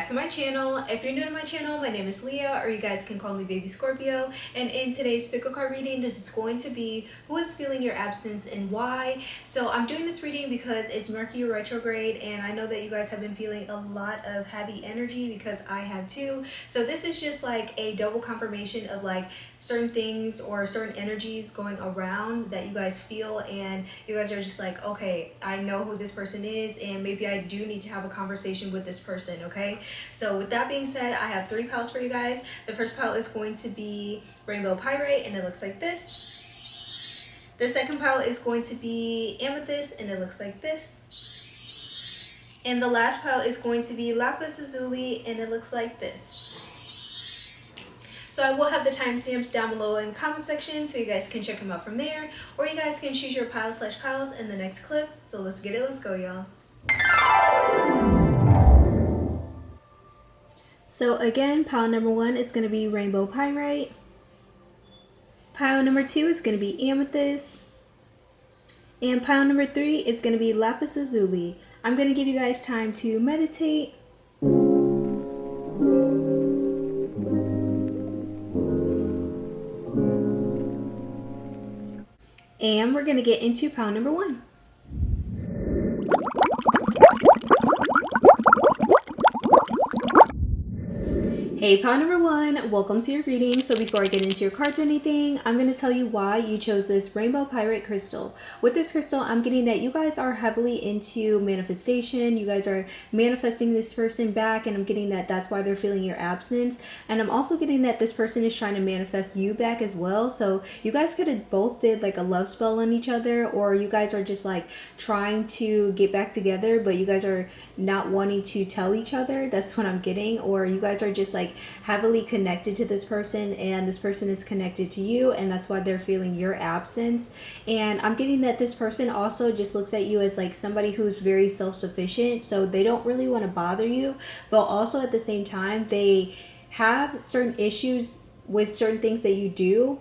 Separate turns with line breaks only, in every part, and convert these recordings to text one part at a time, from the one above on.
to my channel. If you're new to my channel, my name is Leah, or you guys can call me Baby Scorpio. And in today's pickle card reading, this is going to be who is feeling your absence and why. So I'm doing this reading because it's Mercury retrograde, and I know that you guys have been feeling a lot of heavy energy because I have too. So this is just like a double confirmation of like certain things or certain energies going around that you guys feel, and you guys are just like, okay, I know who this person is, and maybe I do need to have a conversation with this person. Okay, so with that being said, I have 3 piles for you guys. The first pile is going to be Rainbow Pyrite, and it looks like this. The second pile is going to be Amethyst, and it looks like this. And the last pile is going to be Lapis Lazuli, and it looks like this. So I will have the timestamps down below in the comment section so you guys can check them out from there, or you guys can choose your pile/piles in the next clip. So let's get it, let's go, y'all. So again, pile number 1 is going to be Rainbow Pyrite. Pile number 2 is going to be Amethyst. And pile number 3 is going to be Lapis Lazuli. I'm going to give you guys time to meditate. And we're going to get into pile number 1. Hey, pile number 1, welcome to your reading. So before I get into your cards or anything, I'm going to tell you why you chose this Rainbow Pyrite crystal. With this crystal, I'm getting that you guys are heavily into manifestation. You guys are manifesting this person back, and I'm getting that that's why they're feeling your absence. And I'm also getting that this person is trying to manifest you back as well. So you guys could have both did like a love spell on each other, or you guys are just like trying to get back together, but you guys are not wanting to tell each other. That's what I'm getting. Or you guys are just like heavily connected to this person, and this person is connected to you, and that's why they're feeling your absence. And I'm getting that this person also just looks at you as like somebody who's very self-sufficient, so they don't really want to bother you, but also at the same time they have certain issues with certain things that you do,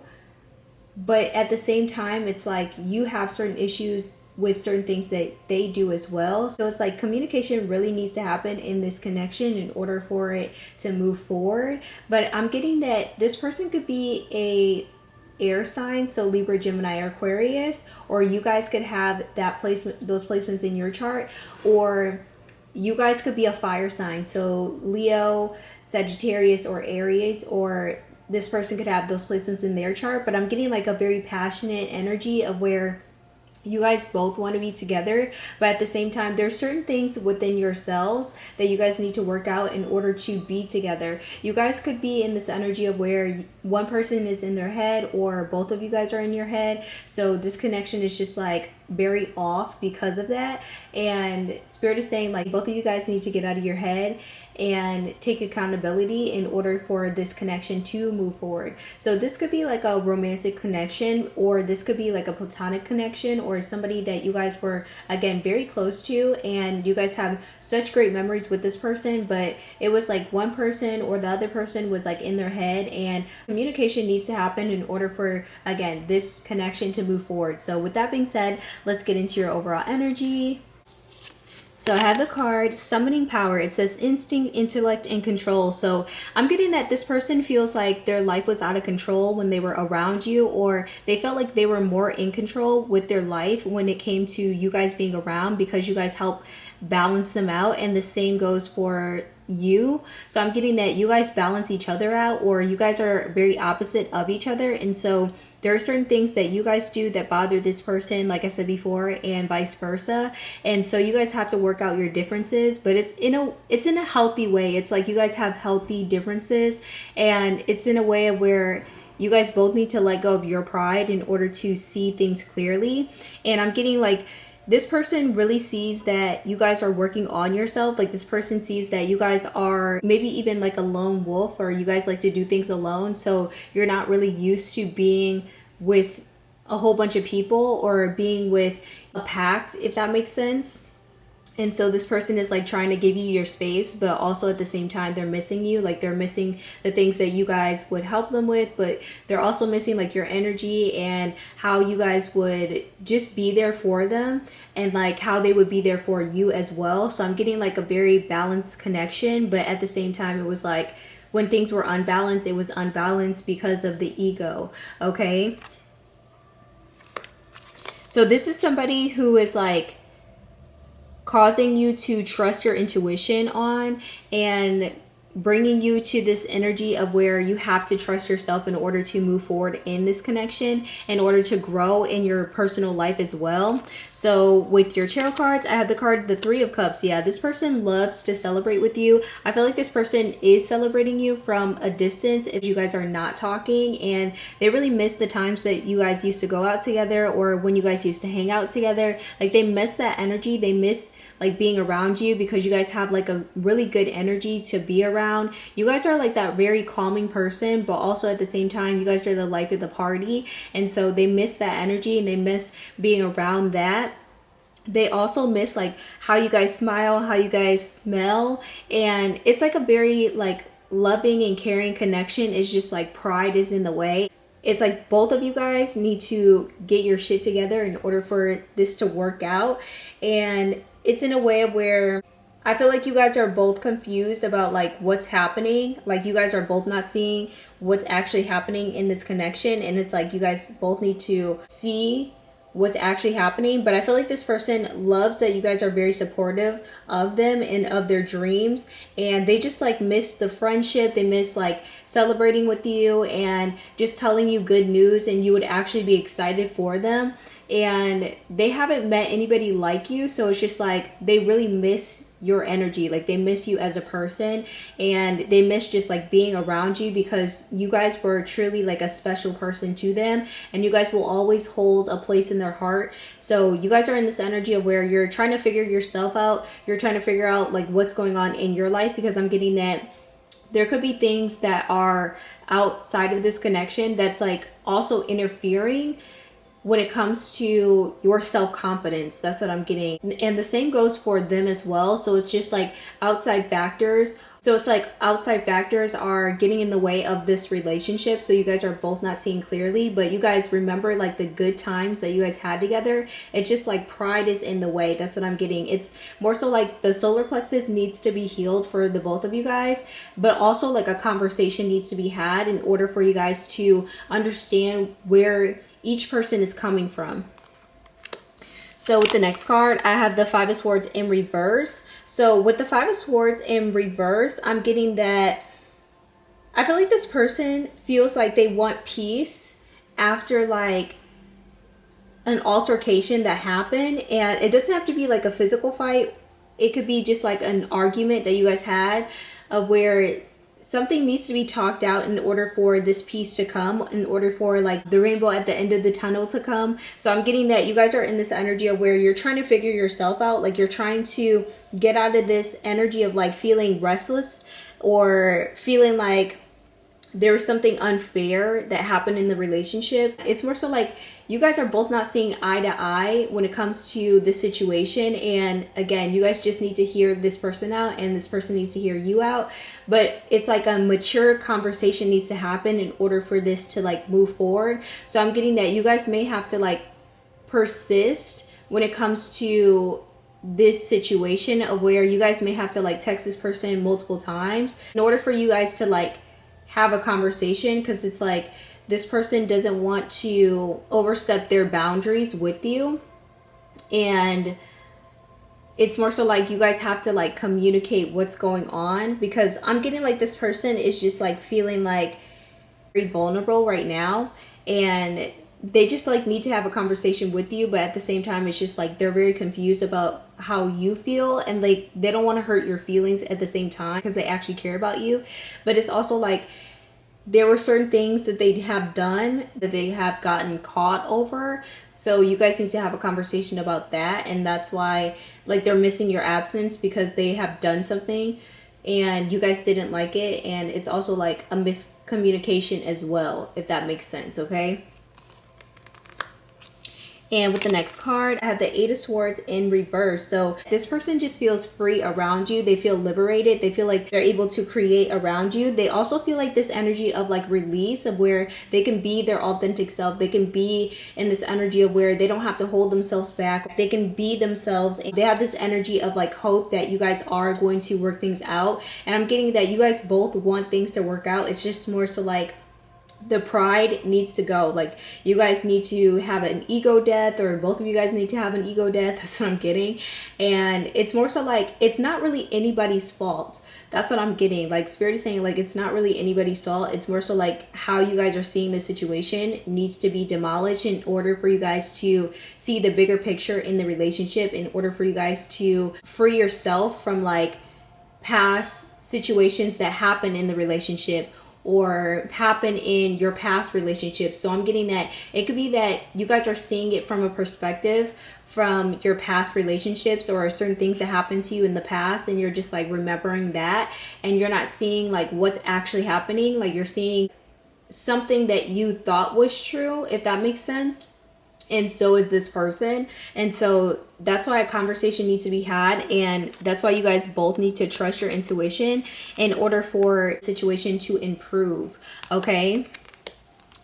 but at the same time it's like you have certain issues with certain things that they do as well. So it's like communication really needs to happen in this connection in order for it to move forward. But I'm getting that this person could be a air sign, so Libra, Gemini, or Aquarius, or you guys could have that placement, those placements in your chart, or you guys could be a fire sign, so Leo, Sagittarius, or Aries, or this person could have those placements in their chart. But I'm getting like a very passionate energy of where you guys both want to be together, but at the same time there's certain things within yourselves that you guys need to work out in order to be together. You guys could be in this energy of where one person is in their head, or both of you guys are in your head, so this connection is just like very off because of that. And Spirit is saying like both of you guys need to get out of your head and take accountability in order for this connection to move forward. So this could be like a romantic connection, or this could be like a platonic connection, or somebody that you guys were again very close to, and you guys have such great memories with this person, but it was like one person or the other person was like in their head, and communication needs to happen in order for again this connection to move forward. So with that being said, let's get into your overall energy. So I have the card Summoning Power. It says instinct, intellect, and control. So I'm getting that this person feels like their life was out of control when they were around you, or they felt like they were more in control with their life when it came to you guys being around, because you guys help balance them out. And the same goes for you. So I'm getting that you guys balance each other out, or you guys are very opposite of each other. And so there are certain things that you guys do that bother this person, like I said before, and vice versa. And so you guys have to work out your differences, but it's in a healthy way. It's like you guys have healthy differences, and it's in a way where you guys both need to let go of your pride in order to see things clearly. And I'm getting like this person really sees that you guys are working on yourself. Like this person sees that you guys are maybe even like a lone wolf, or you guys like to do things alone. So you're not really used to being with a whole bunch of people or being with a pact, if that makes sense. And so this person is like trying to give you your space, but also at the same time they're missing you. Like they're missing the things that you guys would help them with, but they're also missing like your energy and how you guys would just be there for them, and like how they would be there for you as well. So I'm getting like a very balanced connection, but at the same time it was like when things were unbalanced, it was unbalanced because of the ego. Okay. So this is somebody who is like causing you to trust your intuition on, and bringing you to this energy of where you have to trust yourself in order to move forward in this connection, in order to grow in your personal life as well. So with your tarot cards, I have the card, the Three of Cups. Yeah, this person loves to celebrate with you. I feel like this person is celebrating you from a distance if you guys are not talking, and they really miss the times that you guys used to go out together, or when you guys used to hang out together. Like they miss that energy. They miss like being around you because you guys have like a really good energy to be around. You guys are like that very calming person, but also at the same time you guys are the life of the party, and so they miss that energy and they miss being around that. They also miss like how you guys smile, how you guys smell, and it's like a very like loving and caring connection. It's just like pride is in the way. It's like both of you guys need to get your shit together in order for this to work out. And it's in a way of where I feel like you guys are both confused about like what's happening. Like you guys are both not seeing what's actually happening in this connection. And it's like you guys both need to see what's actually happening. But I feel like this person loves that you guys are very supportive of them and of their dreams, and they just like miss the friendship. They miss like celebrating with you and just telling you good news, and you would actually be excited for them. And they haven't met anybody like you, so it's just like they really miss your energy. Like they miss you as a person, and they miss just like being around you, because you guys were truly like a special person to them, and you guys will always hold a place in their heart. So you guys are in this energy of where you're trying to figure yourself out. You're trying to figure out like what's going on in your life, because I'm getting that there could be things that are outside of this connection that's like also interfering when it comes to your self-confidence. That's what I'm getting. And the same goes for them as well. So it's just like outside factors. So it's like outside factors are getting in the way of this relationship. So you guys are both not seeing clearly, but you guys remember like the good times that you guys had together. It's just like pride is in the way. That's what I'm getting. It's more so like the solar plexus needs to be healed for the both of you guys, but also like a conversation needs to be had in order for you guys to understand where each person is coming from. So with the next card, I have the Five of Swords in reverse. So with the Five of Swords in reverse, I'm getting that I feel like this person feels like they want peace after like an altercation that happened. And it doesn't have to be like a physical fight. It could be just like an argument that you guys had, of where something needs to be talked out in order for this peace to come, in order for like the rainbow at the end of the tunnel to come. So I'm getting that you guys are in this energy of where you're trying to figure yourself out. Like you're trying to get out of this energy of like feeling restless, or feeling like there was something unfair that happened in the relationship. It's more so like you guys are both not seeing eye to eye when it comes to this situation. And again, you guys just need to hear this person out, and this person needs to hear you out. But it's like a mature conversation needs to happen in order for this to like move forward. So I'm getting that you guys may have to like persist when it comes to this situation, of where you guys may have to like text this person multiple times in order for you guys to like have a conversation, because it's like this person doesn't want to overstep their boundaries with you. And it's more so like you guys have to like communicate what's going on, because I'm getting like this person is just like feeling like very vulnerable right now, and they just like need to have a conversation with you. But at the same time, it's just like they're very confused about how you feel, and like they don't want to hurt your feelings at the same time, because they actually care about you. But it's also like there were certain things that they have done that they have gotten caught over. So you guys need to have a conversation about that. And that's why like they're missing your absence, because they have done something and you guys didn't like it. And it's also like a miscommunication as well, if that makes sense. Okay. And with the next card, I have the Eight of Swords in reverse. So this person just feels free around you. They feel liberated. They feel like they're able to create around you. They also feel like this energy of like release, of where they can be their authentic self. They can be in this energy of where they don't have to hold themselves back. They can be themselves. And they have this energy of like hope that you guys are going to work things out. And I'm getting that you guys both want things to work out. It's just more so like the pride needs to go. Like you guys need to have an ego death, or both of you guys need to have an ego death. That's what I'm getting. And it's more so like it's not really anybody's fault. That's what I'm getting. Like Spirit is saying like it's not really anybody's fault. It's more so like how you guys are seeing the situation needs to be demolished in order for you guys to see the bigger picture in the relationship, in order for you guys to free yourself from like past situations that happen in the relationship or happen in your past relationships. So I'm getting that it could be that you guys are seeing it from a perspective from your past relationships or certain things that happened to you in the past, and you're just like remembering that, and you're not seeing like what's actually happening. Like you're seeing something that you thought was true, if that makes sense. And so is this person. And so that's why a conversation needs to be had. And that's why you guys both need to trust your intuition in order for the situation to improve. Okay.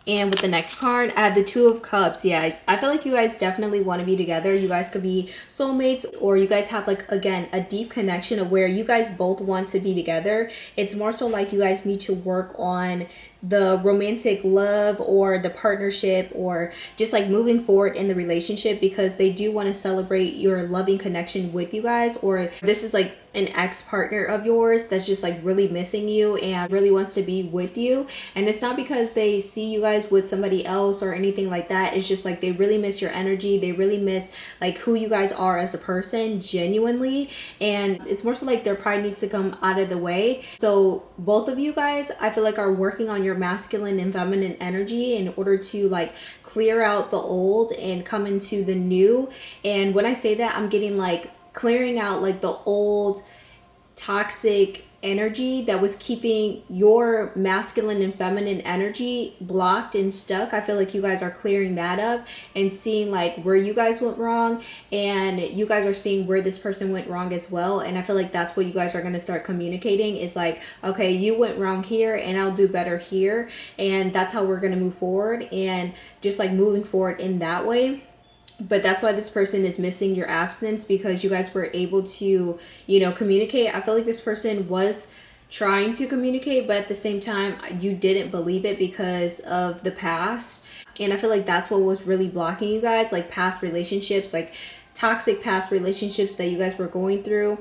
And with the next card, I have the Two of Cups. Yeah, I feel like you guys definitely want to be together. You guys could be soulmates, or you guys have like, again, a deep connection of where you guys both want to be together. It's more so like you guys need to work on the romantic love or the partnership, or just like moving forward in the relationship, because they do want to celebrate your loving connection with you guys. Or this is like an ex-partner of yours that's just like really missing you and really wants to be with you. And it's not because they see you guys with somebody else or anything like that. It's just like they really miss your energy. They really miss like who you guys are as a person, genuinely. And it's more so like their pride needs to come out of the way. So both of you guys, I feel like, are working on your masculine and feminine energy in order to like clear out the old and come into the new. And when I say that, I'm getting like clearing out like the old toxic energy that was keeping your masculine and feminine energy blocked and stuck. I feel like you guys are clearing that up and seeing like where you guys went wrong, and you guys are seeing where this person went wrong as well. And I feel like that's what you guys are going to start communicating, is like, okay, you went wrong here and I'll do better here, and that's how we're going to move forward, and just like moving forward in that way. But that's why this person is missing your absence, because you guys were able to, you know, communicate. I feel like this person was trying to communicate, but at the same time, you didn't believe it because of the past. And I feel like that's what was really blocking you guys, like past relationships, like toxic past relationships that you guys were going through,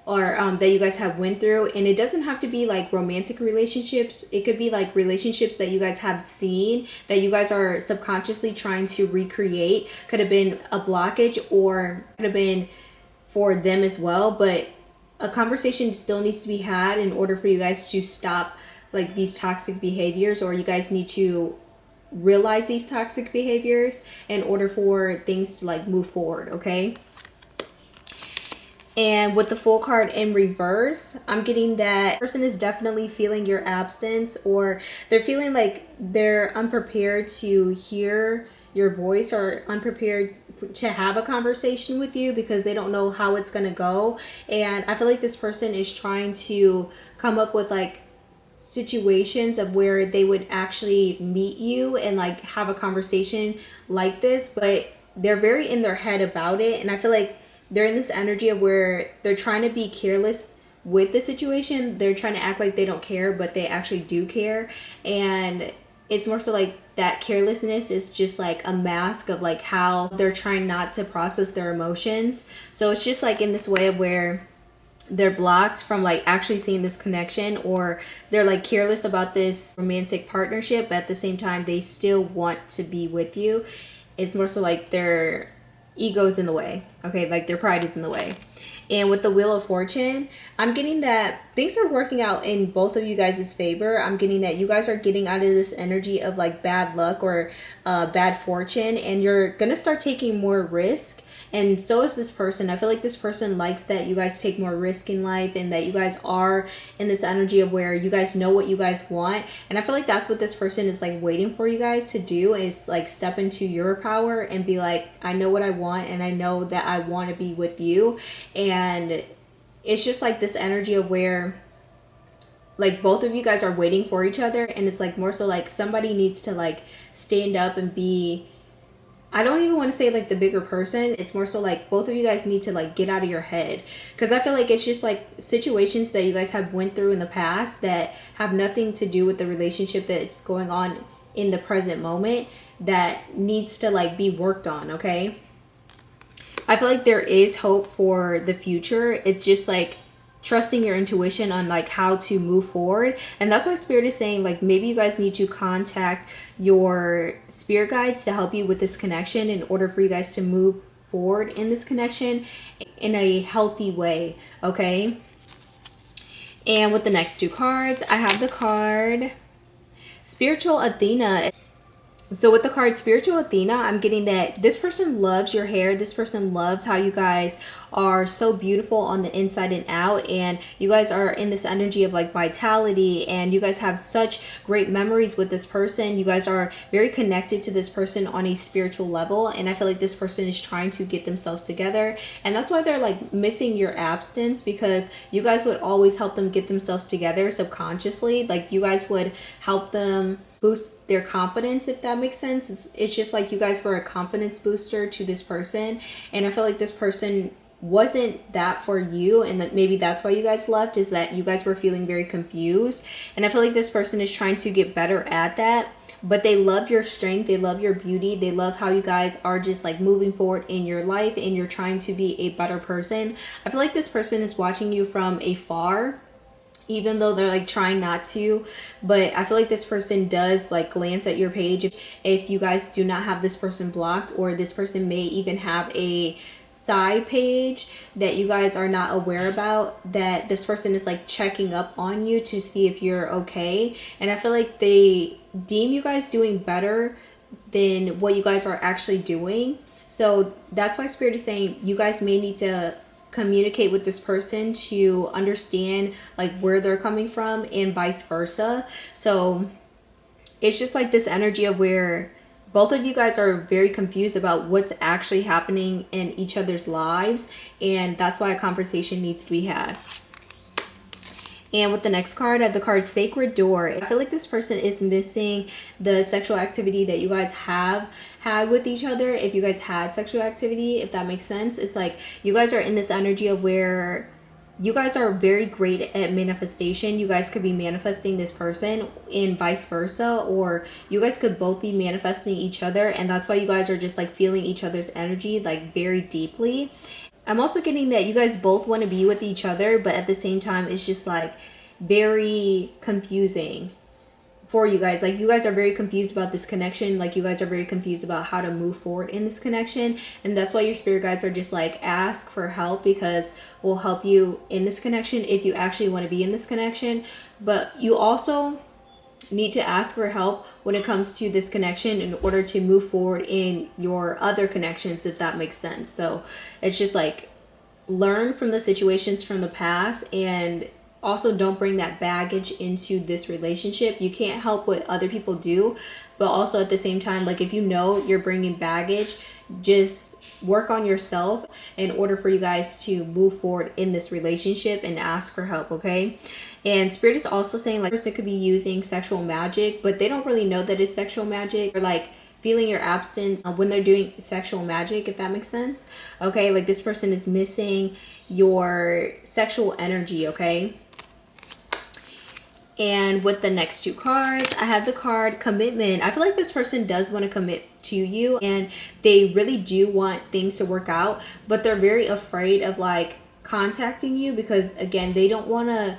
or that you guys have went through. And it doesn't have to be like romantic relationships. It could be like relationships that you guys have seen that you guys are subconsciously trying to recreate. Could have been a blockage, or could have been for them as well. But a conversation still needs to be had in order for you guys to stop like these toxic behaviors, or you guys need to realize these toxic behaviors in order for things to like move forward. Okay. And with the Fool card in reverse, I'm getting that person is definitely feeling your absence, or they're feeling like they're unprepared to hear your voice, or unprepared to have a conversation with you because they don't know how it's going to go. And I feel like this person is trying to come up with like situations of where they would actually meet you and like have a conversation like this, but they're very in their head about it. And I feel like they're in this energy of where they're trying to be careless with the situation. They're trying to act like they don't care, but they actually do care. And it's more so like that carelessness is just like a mask of like how they're trying not to process their emotions. So it's just like in this way of where they're blocked from like actually seeing this connection, or they're like careless about this romantic partnership, but at the same time they still want to be with you. It's more so like their ego's in the way. Okay, like their pride is in the way. And with the Wheel of Fortune, I'm getting that things are working out in both of you guys' favor. I'm getting that you guys are getting out of this energy of like bad luck or bad fortune, and you're gonna start taking more risk. And so is this person. I feel like this person likes that you guys take more risk in life, and that you guys are in this energy of where you guys know what you guys want. And I feel like that's what this person is like waiting for you guys to do, is like step into your power and be like, I know what I want, and I know that I want to be with you. And it's just like this energy of where like both of you guys are waiting for each other, and it's like more so like somebody needs to like stand up and be, I don't even want to say like the bigger person. It's more so like both of you guys need to like get out of your head, because I feel like it's just like situations that you guys have went through in the past that have nothing to do with the relationship that's going on in the present moment that needs to like be worked on. Okay, I feel like there is hope for the future. It's just like trusting your intuition on like how to move forward. And that's why Spirit is saying like maybe you guys need to contact your spirit guides to help you with this connection in order for you guys to move forward in this connection in a healthy way. Okay, and with the next two cards, I have the card Spiritual Athena. So with the card Spiritual Athena, I'm getting that this person loves your hair. This person loves how you guys are so beautiful on the inside and out. And you guys are in this energy of like vitality. And you guys have such great memories with this person. You guys are very connected to this person on a spiritual level. And I feel like this person is trying to get themselves together. And that's why they're like missing your absence, because you guys would always help them get themselves together subconsciously. Like you guys would help them boost their confidence, if that makes sense. It's just like you guys were a confidence booster to this person, and I feel like this person wasn't that for you, and that maybe that's why you guys left, is that you guys were feeling very confused. And I feel like this person is trying to get better at that, but they love your strength, they love your beauty, they love how you guys are just like moving forward in your life, and you're trying to be a better person. I feel like this person is watching you from afar, even though they're like trying not to. But I feel like this person does like glance at your page if you guys do not have this person blocked, or this person may even have a side page that you guys are not aware about, that this person is like checking up on you to see if you're okay. And I feel like they deem you guys doing better than what you guys are actually doing. So that's why Spirit is saying you guys may need to communicate with this person to understand like where they're coming from, and vice versa. So it's just like this energy of where both of you guys are very confused about what's actually happening in each other's lives, and that's why a conversation needs to be had. And with the next card, I have the card Sacred Door. I feel like this person is missing the sexual activity that you guys have had with each other. If you guys had sexual activity, if that makes sense. It's like you guys are in this energy of where you guys are very great at manifestation. You guys could be manifesting this person, and vice versa, or you guys could both be manifesting each other. And that's why you guys are just like feeling each other's energy like very deeply. I'm also getting that you guys both want to be with each other, but at the same time, it's just like very confusing for you guys. Like you guys are very confused about this connection. Like you guys are very confused about how to move forward in this connection. And that's why your spirit guides are just like, ask for help, because we'll help you in this connection if you actually want to be in this connection. But you also need to ask for help when it comes to this connection in order to move forward in your other connections, if that makes sense. So it's just like learn from the situations from the past, and also don't bring that baggage into this relationship. You can't help what other people do, but also at the same time, like if you know you're bringing baggage, just work on yourself in order for you guys to move forward in this relationship, and ask for help. Okay. And Spirit is also saying like person could be using sexual magic, but they don't really know that it's sexual magic, or like feeling your absence when they're doing sexual magic, if that makes sense. Okay, like this person is missing your sexual energy. Okay. And with the next two cards, I have the card Commitment. I feel like this person does want to commit to you, and they really do want things to work out, but they're very afraid of like contacting you, because again, they don't want to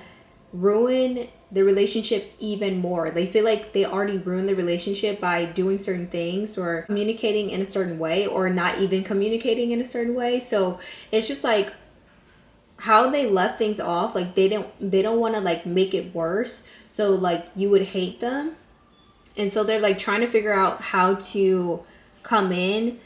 ruin the relationship even more. They feel like they already ruined the relationship by doing certain things or communicating in a certain way or not even communicating in a certain way. So it's just like how they left things off, like they don't want to like make it worse, so like you would hate them. And so they're like trying to figure out how to come in,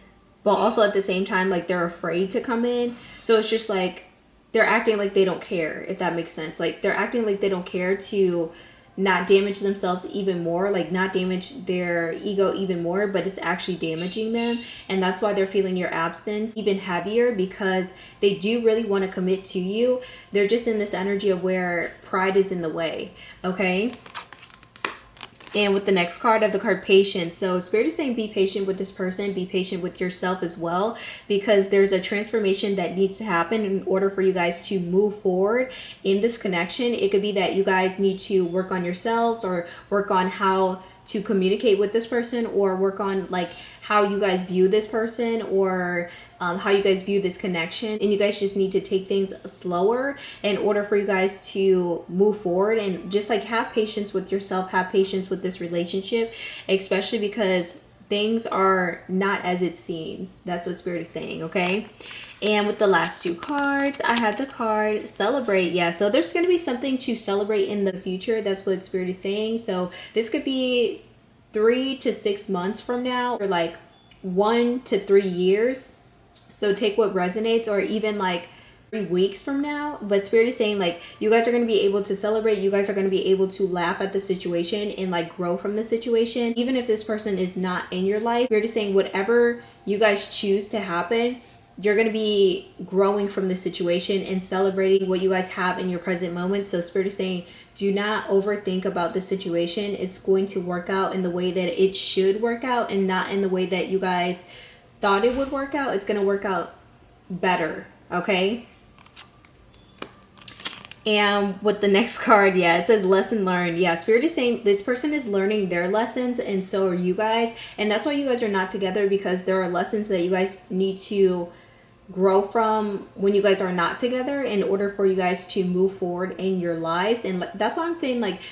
but also at the same time like they're afraid to come in. So it's just like they're acting like they don't care, if that makes sense. Like they're acting like they don't care to not damage themselves even more, like not damage their ego even more, but it's actually damaging them. And that's why they're feeling your absence even heavier, because they do really want to commit to you. They're just in this energy of where pride is in the way. Okay. And with the next card, I have the card patience. So Spirit is saying be patient with this person, be patient with yourself as well, because there's a transformation that needs to happen in order for you guys to move forward in this connection. It could be that you guys need to work on yourselves or work on how to communicate with this person, or work on like how you guys view this person, or how you guys view this connection. And you guys just need to take things slower in order for you guys to move forward, and just like have patience with yourself, have patience with this relationship, especially because things are not as it seems. That's what Spirit is saying. Okay. And with the last two cards, I have the card celebrate. Yeah, so there's going to be something to celebrate in the future. That's what Spirit is saying. So this could be 3 to 6 months from now, or like 1 to 3 years. So take what resonates, or even like 3 weeks from now. But Spirit is saying like you guys are going to be able to celebrate. You guys are going to be able to laugh at the situation and like grow from the situation. Even if this person is not in your life, Spirit is saying whatever you guys choose to happen, you're going to be growing from the situation and celebrating what you guys have in your present moment. So Spirit is saying, do not overthink about the situation. It's going to work out in the way that it should work out, and not in the way that you guys thought it would work out. It's going to work out better. Okay. And with the next card, yeah, it says lesson learned. Yeah, Spirit is saying this person is learning their lessons, and so are you guys. And that's why you guys are not together, because there are lessons that you guys need to grow from when you guys are not together in order for you guys to move forward in your lives. And that's why I'm saying like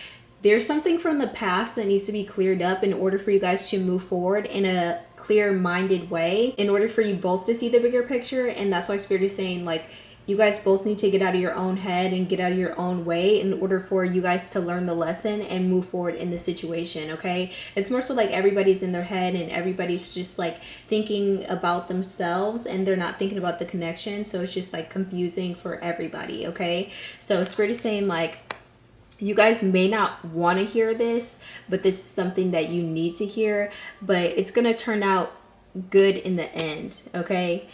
there's something from the past that needs to be cleared up in order for you guys to move forward in a clear-minded way, in order for you both to see the bigger picture. And that's why Spirit is saying like you guys both need to get out of your own head and get out of your own way in order for you guys to learn the lesson and move forward in the situation. Okay. It's more so like everybody's in their head and everybody's just like thinking about themselves, and they're not thinking about the connection. So it's just like confusing for everybody. Okay. So Spirit is saying like you guys may not want to hear this, but this is something that you need to hear, but it's going to turn out good in the end. Okay.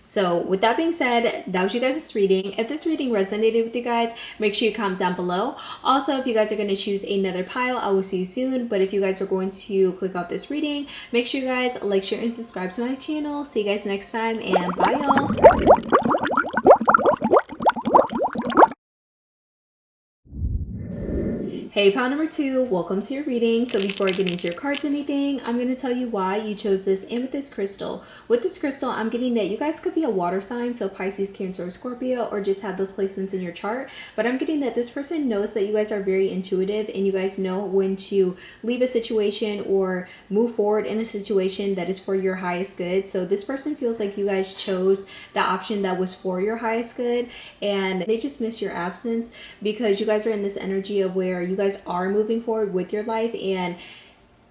So with that being said, that was you guys' reading. If this reading resonated with you guys, make sure you comment down below. Also, if you guys are going to choose another pile, I will see you soon. But if you guys are going to click off this reading, make sure you guys like, share, and subscribe to my channel. See you guys next time, and bye y'all. Hey, pile number 2, welcome to your reading. So before I get into your cards or anything, I'm going to tell you why you chose this amethyst crystal. With this crystal, I'm getting that you guys could be a water sign, so Pisces, Cancer, or Scorpio, or just have those placements in your chart. But I'm getting that this person knows that you guys are very intuitive, and you guys know when to leave a situation or move forward in a situation that is for your highest good. So this person feels like you guys chose the option that was for your highest good, and they just miss your absence, because you guys are in this energy of where you guys are moving forward with your life, and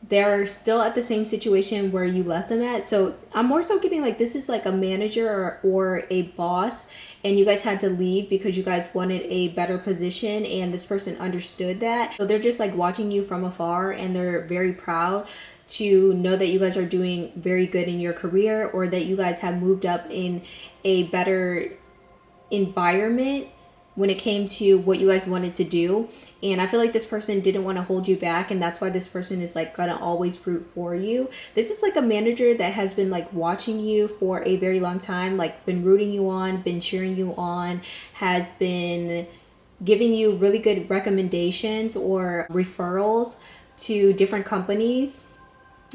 they're still at the same situation where you left them at. So I'm more so getting like this is like a manager or a boss, and you guys had to leave because you guys wanted a better position, and this person understood that. So they're just like watching you from afar, and they're very proud to know that you guys are doing very good in your career, or that you guys have moved up in a better environment when it came to what you guys wanted to do. And I feel like this person didn't want to hold you back, and that's why this person is like gonna always root for you. This is like a manager that has been like watching you for a very long time, like been rooting you on, been cheering you on, has been giving you really good recommendations or referrals to different companies.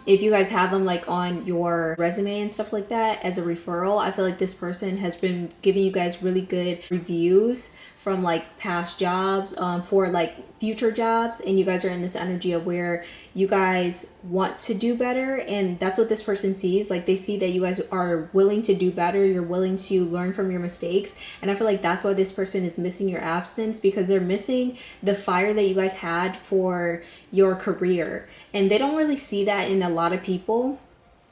if you guys have them like on your resume and stuff like that as a referral, I feel like this person has been giving you guys really good reviews from like past jobs, for like future jobs, and you guys are in this energy of where you guys want to do better, and that's what this person sees. Like they see that you guys are willing to do better, you're willing to learn from your mistakes, and I feel like that's why this person is missing your absence, because they're missing the fire that you guys had for your career, and they don't really see that in a lot of people,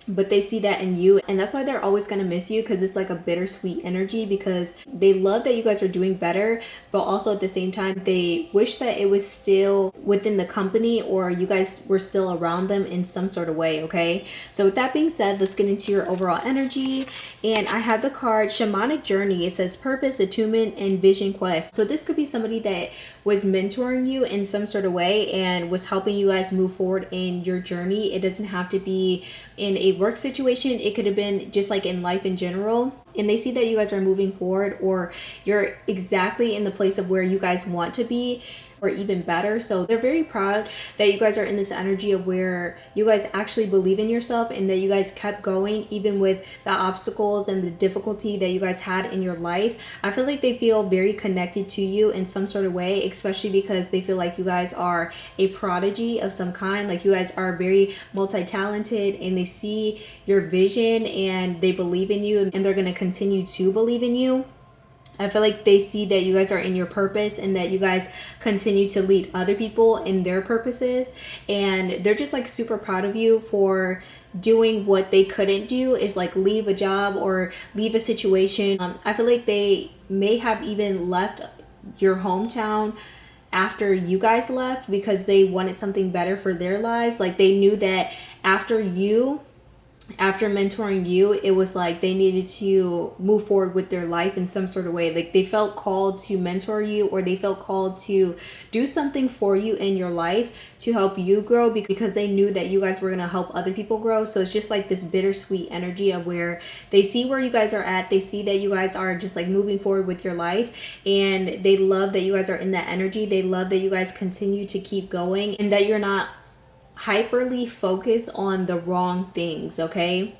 but they see that in you, and that's why they're always going to miss you, because it's like a bittersweet energy, because they love that you guys are doing better, but also at the same time they wish that it was still within the company, or you guys were still around them in some sort of way. Okay, so with that being said, let's get into your overall energy. And I have the card Shamanic Journey. It says purpose, attunement, and vision quest. So this could be somebody that was mentoring you in some sort of way and was helping you guys move forward in your journey. It doesn't have to be in a work situation, it could have been just like in life in general, and they see that you guys are moving forward, or you're exactly in the place of where you guys want to be, or even better. So they're very proud that you guys are in this energy of where you guys actually believe in yourself, and that you guys kept going even with the obstacles and the difficulty that you guys had in your life. I feel like they feel very connected to you in some sort of way, especially because they feel like you guys are a prodigy of some kind. Like you guys are very multi-talented, and they see your vision and they believe in you, and they're going to continue to believe in you. I feel like they see that you guys are in your purpose, and that you guys continue to lead other people in their purposes, and they're just like super proud of you for doing what they couldn't do, is like leave a job or leave a situation. I feel like they may have even left your hometown after you guys left, because they wanted something better for their lives. Like they knew that after mentoring you, it was like they needed to move forward with their life in some sort of way. Like they felt called to mentor you, or they felt called to do something for you in your life to help you grow, because they knew that you guys were going to help other people grow. So it's just like this bittersweet energy of where they see where you guys are at, they see that you guys are just like moving forward with your life, and they love that you guys are in that energy. They love that you guys continue to keep going, and that you're not hyperly focused on the wrong things. Okay,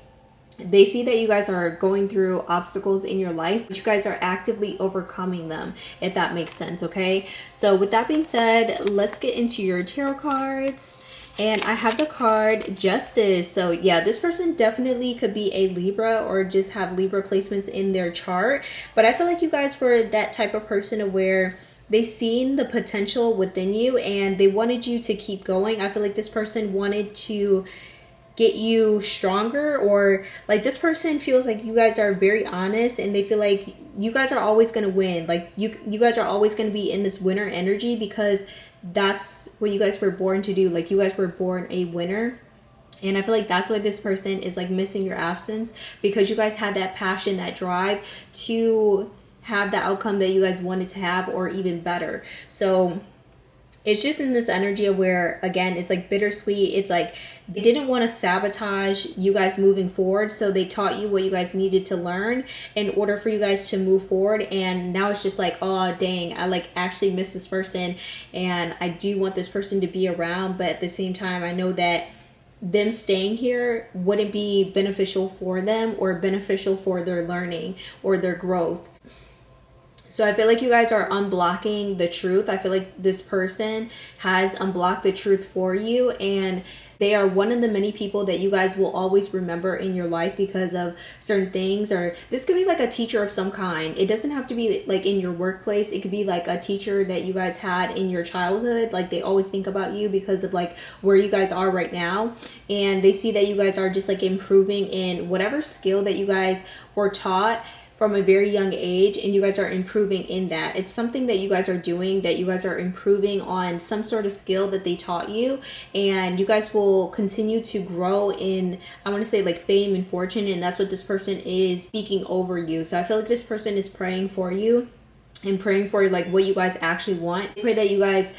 they see that you guys are going through obstacles in your life, but you guys are actively overcoming them, if that makes sense. Okay, so with that being said, let's get into your tarot cards. And I have the card Justice. So yeah, this person definitely could be a Libra, or just have Libra placements in their chart, but I feel like you guys were that type of person where they seen the potential within you, and they wanted you to keep going. I feel like this person wanted to get you stronger, or like this person feels like you guys are very honest, and they feel like you guys are always going to win. Like you guys are always going to be in this winner energy, because that's what you guys were born to do. Like you guys were born a winner. And I feel like that's why this person is like missing your absence, because you guys had that passion, that drive to have the outcome that you guys wanted to have, or even better. So it's just in this energy of where, again, it's like bittersweet. It's like they didn't want to sabotage you guys moving forward, so they taught you what you guys needed to learn in order for you guys to move forward. And now it's just like, oh dang, I like actually miss this person, and I do want this person to be around, but at the same time I know that them staying here wouldn't be beneficial for them, or beneficial for their learning or their growth. So I feel like you guys are unblocking the truth. I feel like this person has unblocked the truth for you, and they are one of the many people that you guys will always remember in your life because of certain things. Or this could be like a teacher of some kind. It doesn't have to be like in your workplace. It could be like a teacher that you guys had in your childhood. Like they always think about you because of like where you guys are right now, and they see that you guys are just like improving in whatever skill that you guys were taught from a very young age, and you guys are improving in that. It's something that you guys are doing, that you guys are improving on some sort of skill that they taught you, and you guys will continue to grow in, I want to say like fame and fortune, and that's what this person is speaking over you. So I feel like this person is praying for you and praying for like what you guys actually want. I pray that you guys,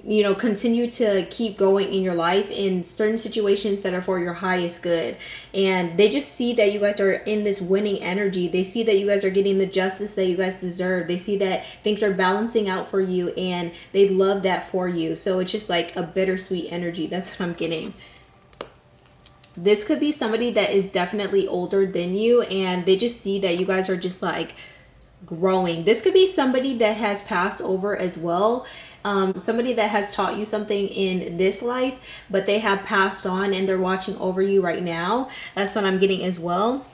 you know, continue to keep going in your life in certain situations that are for your highest good. And they just see that you guys are in this winning energy. They see that you guys are getting the justice that you guys deserve. They see that things are balancing out for you, and they love that for you. So it's just like a bittersweet energy. That's what I'm getting. This could be somebody that is definitely older than you, and they just see that you guys are just like growing. This could be somebody that has passed over as well. Somebody that has taught you something in this life, but they have passed on and they're watching over you right now. That's what I'm getting as well.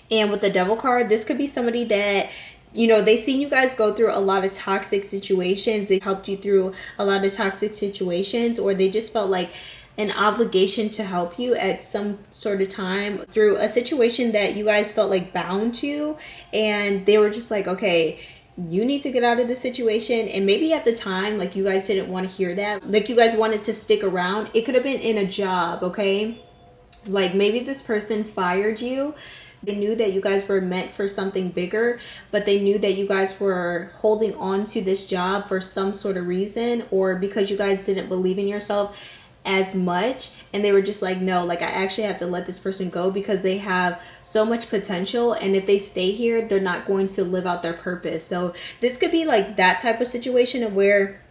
And with the Devil card, this could be somebody that, you know, they've seen you guys go through a lot of toxic situations. They helped you through a lot of toxic situations, or they just felt like an obligation to help you at some sort of time through a situation that you guys felt like bound to. And they were just like, okay, you need to get out of this situation. And maybe at the time, like, you guys didn't want to hear that. Like, you guys wanted to stick around. It could have been in a job, okay? Like, maybe this person fired you. They knew that you guys were meant for something bigger, but they knew that you guys were holding on to this job for some sort of reason, or because you guys didn't believe in yourself as much, and they were just like, no, like, I actually have to let this person go because they have so much potential, and if they stay here, they're not going to live out their purpose. So this could be like that type of situation of where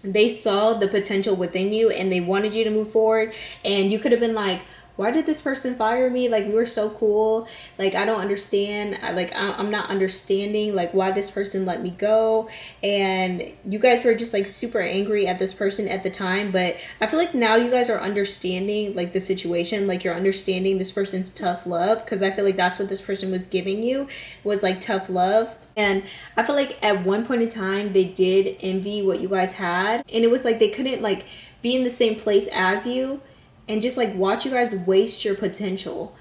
they saw the potential within you and they wanted you to move forward, and you could have been like, why did this person fire me? Like, we were so cool. Like, I don't understand. I'm not understanding, like, why this person let me go. And you guys were just, like, super angry at this person at the time. But I feel like now you guys are understanding, like, the situation. Like, you're understanding this person's tough love. Because I feel like that's what this person was giving you, was, like, tough love. And I feel like at one point in time, they did envy what you guys had. And it was like they couldn't, like, be in the same place as you and just like watch you guys waste your potential.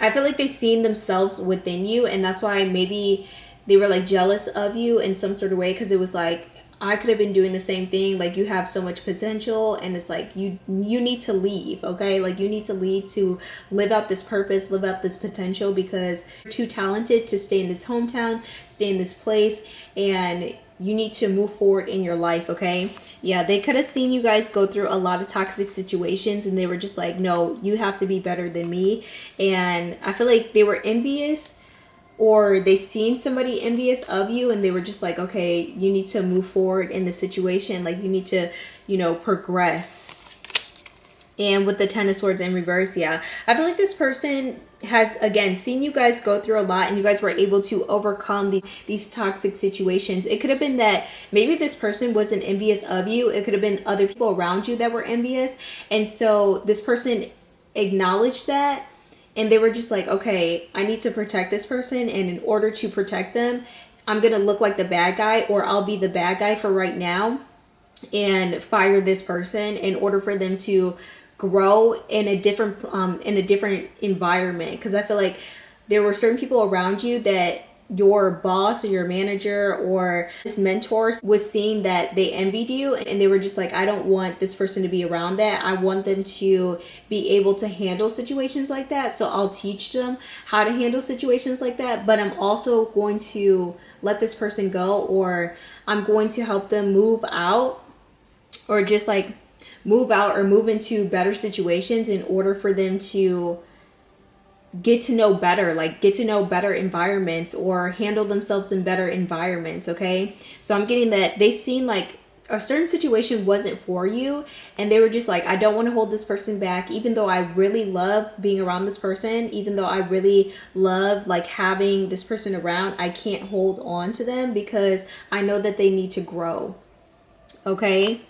I feel like they seen themselves within you, and that's why maybe they were like jealous of you in some sort of way, because it was like, I could have been doing the same thing. Like, you have so much potential, and it's like you need to leave, okay? Like, you need to leave to live out this purpose, live out this potential, because you're too talented to stay in this hometown, stay in this place, and you need to move forward in your life, okay? Yeah, they could have seen you guys go through a lot of toxic situations, and they were just like, no, you have to be better than me. And I feel like they were envious, or they seen somebody envious of you, and they were just like, okay, you need to move forward in the situation. Like, you need to, you know, progress. And with the Ten of Swords in reverse, yeah, I feel like this person has, again, seen you guys go through a lot, and you guys were able to overcome these toxic situations. It could have been that maybe this person wasn't envious of you. It could have been other people around you that were envious. And so this person acknowledged that, and they were just like, okay, I need to protect this person. And in order to protect them, I'm going to look like the bad guy, or I'll be the bad guy for right now and fire this person in order for them to grow in a different environment. Because I feel like there were certain people around you that your boss or your manager or this mentor was seeing that they envied you, and they were just like, I don't want this person to be around that. I want them to be able to handle situations like that, so I'll teach them how to handle situations like that. But I'm also going to let this person go, or I'm going to help them move out, or just like move out or move into better situations in order for them to get to know better, like get to know better environments or handle themselves in better environments, okay? So I'm getting that they seen like a certain situation wasn't for you, and they were just like, I don't want to hold this person back, even though I really love being around this person, even though I really love like having this person around, I can't hold on to them because I know that they need to grow, okay?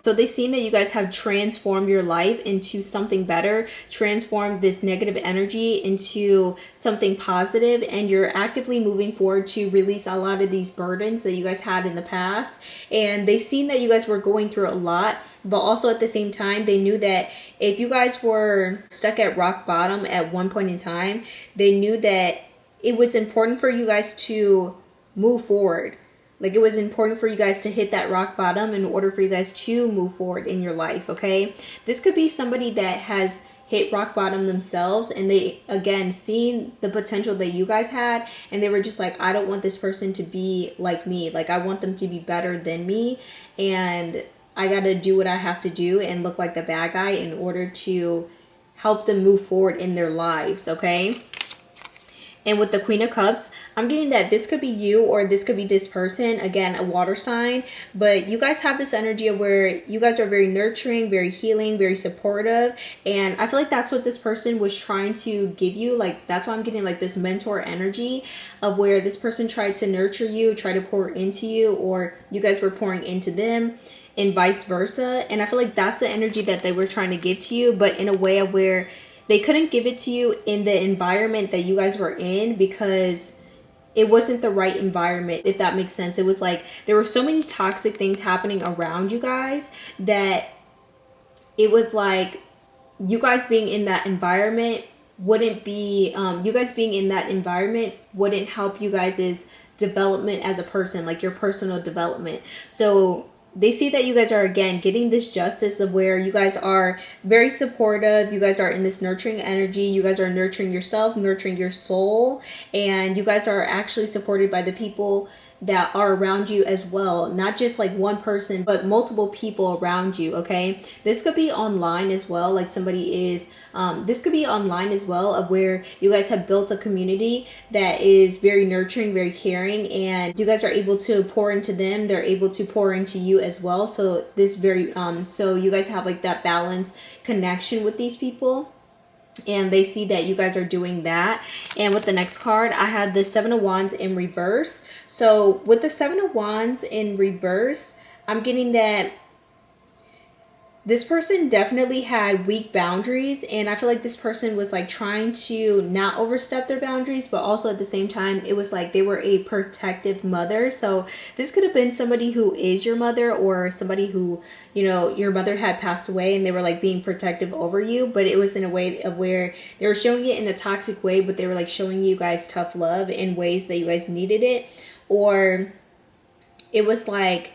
So they've seen that you guys have transformed your life into something better, transformed this negative energy into something positive, and you're actively moving forward to release a lot of these burdens that you guys had in the past. And they've seen that you guys were going through a lot, but also at the same time, they knew that if you guys were stuck at rock bottom at one point in time, they knew that it was important for you guys to move forward. Like, it was important for you guys to hit that rock bottom in order for you guys to move forward in your life, okay? This could be somebody that has hit rock bottom themselves, and they, again, seen the potential that you guys had, and they were just like, I don't want this person to be like me. Like, I want them to be better than me, and I gotta do what I have to do and look like the bad guy in order to help them move forward in their lives, okay? And with the Queen of Cups, I'm getting that this could be you or this could be this person, again, a water sign. But you guys have this energy of where you guys are very nurturing, very healing, very supportive. And I feel like that's what this person was trying to give you. Like, that's why I'm getting like this mentor energy of where this person tried to nurture you, try to pour into you, or you guys were pouring into them, and vice versa. And I feel like that's the energy that they were trying to give to you, but in a way of where they couldn't give it to you in the environment that you guys were in because it wasn't the right environment, if that makes sense. It was like there were so many toxic things happening around you guys that it was like you guys being in that environment wouldn't be, you guys being in that environment wouldn't help you guys' development as a person, like your personal development. So they see that you guys are, again, getting this justice of where you guys are very supportive. You guys are in this nurturing energy. You guys are nurturing yourself, nurturing your soul. And you guys are actually supported by the people that are around you as well. Not just like one person, but multiple people around you, okay? This could be online as well. Like somebody is, this could be online as well of where you guys have built a community that is very nurturing, very caring, and you guys are able to pour into them. They're able to pour into you as well. So this very, so you guys have like that balance connection with these people. And they see that you guys are doing that. And with the next card, I have the Seven of Wands in reverse. So with the Seven of Wands in reverse, I'm getting that this person definitely had weak boundaries, and I feel like this person was like trying to not overstep their boundaries, but also at the same time it was like they were a protective mother. So this could have been somebody who is your mother, or somebody who, you know, your mother had passed away and they were like being protective over you, but it was in a way of where they were showing it in a toxic way, but they were like showing you guys tough love in ways that you guys needed it. Or it was like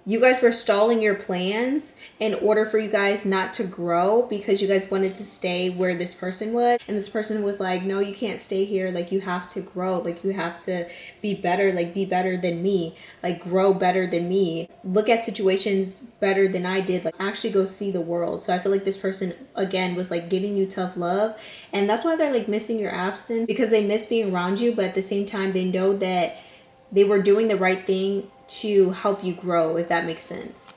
you guys were stalling your plans in order for you guys not to grow because you guys wanted to stay where this person was. And this person was like, no, you can't stay here. Like, you have to grow. Like, you have to be better. Like, be better than me. Like, grow better than me. Look at situations better than I did. Like, actually go see the world. So I feel like this person, again, was like giving you tough love. And that's why they're like missing your absence, because they miss being around you. But at the same time, they know that they were doing the right thing to help you grow, if that makes sense.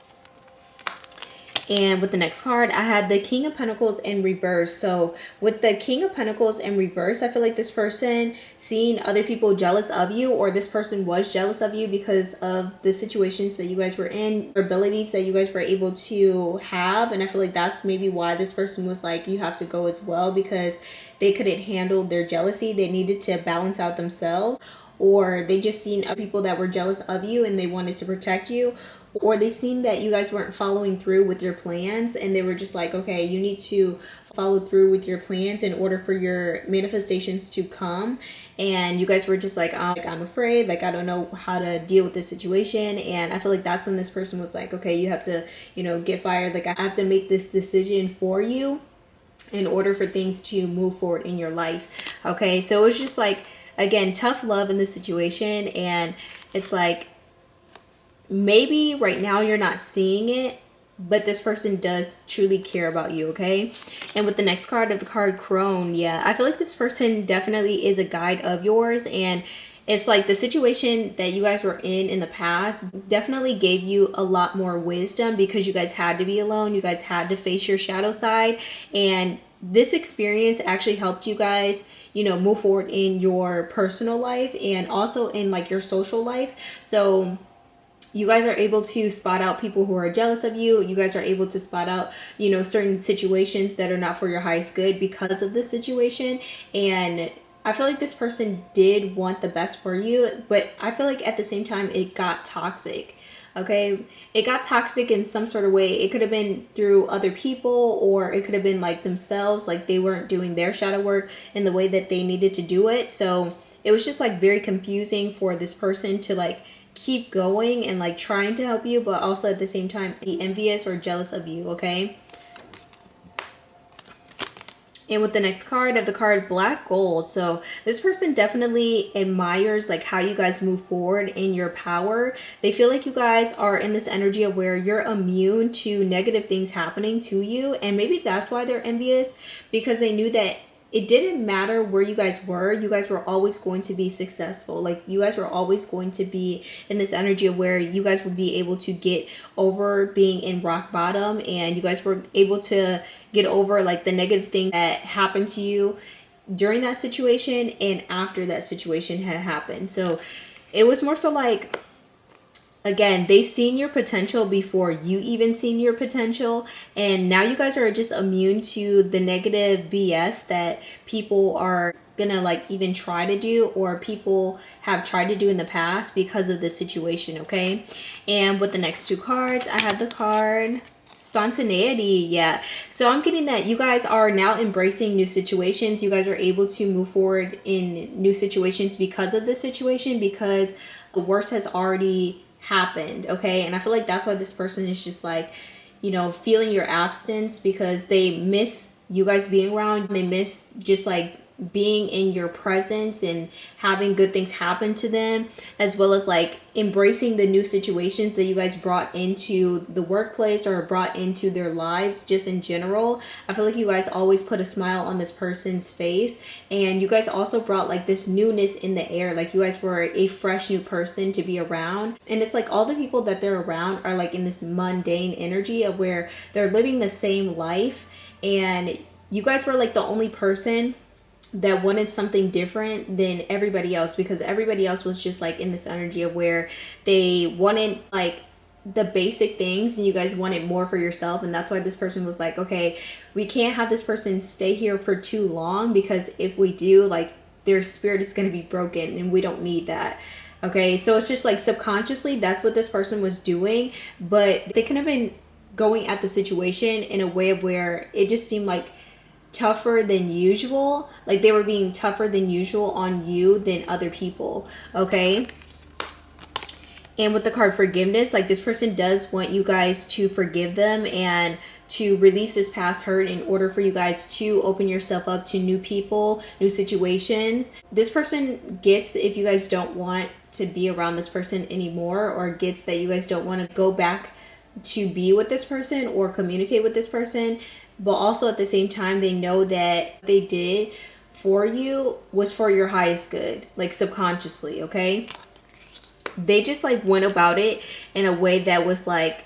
And with the next card, I had the King of Pentacles in reverse. So with the King of Pentacles in reverse, I feel like this person seeing other people jealous of you, or this person was jealous of you because of the situations that you guys were in, or abilities that you guys were able to have. And I feel like that's maybe why this person was like, you have to go as well, because they couldn't handle their jealousy. They needed to balance out themselves. Or they just seen people that were jealous of you and they wanted to protect you. Or they seen that you guys weren't following through with your plans, and they were just like, okay, you need to follow through with your plans in order for your manifestations to come. And you guys were just like, I'm afraid, like I don't know how to deal with this situation. And I feel like that's when this person was like, okay, you have to, you know, get fired. Like, I have to make this decision for you in order for things to move forward in your life. Okay, so it was just like, again, tough love in this situation. And it's like, maybe right now you're not seeing it, but this person does truly care about you, okay? And with the next card of the card Crone, yeah, I feel like this person definitely is a guide of yours. And it's like the situation that you guys were in the past definitely gave you a lot more wisdom, because you guys had to be alone. You guys had to face your shadow side. And this experience actually helped you guys, you know, move forward in your personal life and also in like your social life. So you guys are able to spot out people who are jealous of you. You guys are able to spot out, you know, certain situations that are not for your highest good because of this situation. And I feel like this person did want the best for you, but I feel like at the same time it got toxic. Okay, it got toxic in some sort of way. It could have been through other people, or it could have been like themselves, like they weren't doing their shadow work in the way that they needed to do it. So it was just like very confusing for this person to like keep going and like trying to help you, but also at the same time be envious or jealous of you. Okay. And with the next card of the card Black Gold, so this person definitely admires like how you guys move forward in your power. They feel like you guys are in this energy of where you're immune to negative things happening to you, and maybe that's why they're envious, because they knew that it didn't matter where you guys were always going to be successful. Like you guys were always going to be in this energy of where you guys would be able to get over being in rock bottom, and you guys were able to get over like the negative thing that happened to you during that situation and after that situation had happened. So it was more so like, again, they seen your potential before you even seen your potential, and now you guys are just immune to the negative BS that people are gonna like even try to do, or people have tried to do in the past because of this situation. Okay, and with the next two cards, I have the card spontaneity. Yeah, so I'm getting that you guys are now embracing new situations. You guys are able to move forward in new situations because of this situation, because the worst has already happened. Okay, and I feel like that's why this person is just like, you know, feeling your absence, because they miss you guys being around. They miss just like being in your presence and having good things happen to them, as well as like embracing the new situations that you guys brought into the workplace or brought into their lives just in general. I feel like you guys always put a smile on this person's face, and you guys also brought like this newness in the air. Like you guys were a fresh new person to be around, and it's like all the people that they're around are like in this mundane energy of where they're living the same life, and you guys were like the only person that wanted something different than everybody else, because everybody else was just like in this energy of where they wanted like the basic things, and you guys wanted more for yourself. And that's why this person was like, okay, we can't have this person stay here for too long, because if we do, like their spirit is going to be broken, and we don't need that. Okay, so it's just like subconsciously that's what this person was doing, but they could have been going at the situation in a way of where it just seemed like tougher than usual. Like they were being tougher than usual on you than other people. Okay, and with the card forgiveness, like this person does want you guys to forgive them and to release this past hurt in order for you guys to open yourself up to new people, new situations. This person gets if you guys don't want to be around this person anymore, or gets that you guys don't want to go back to be with this person or communicate with this person. But also at the same time, they know that what they did for you was for your highest good, like subconsciously. Okay, they just like went about it in a way that was like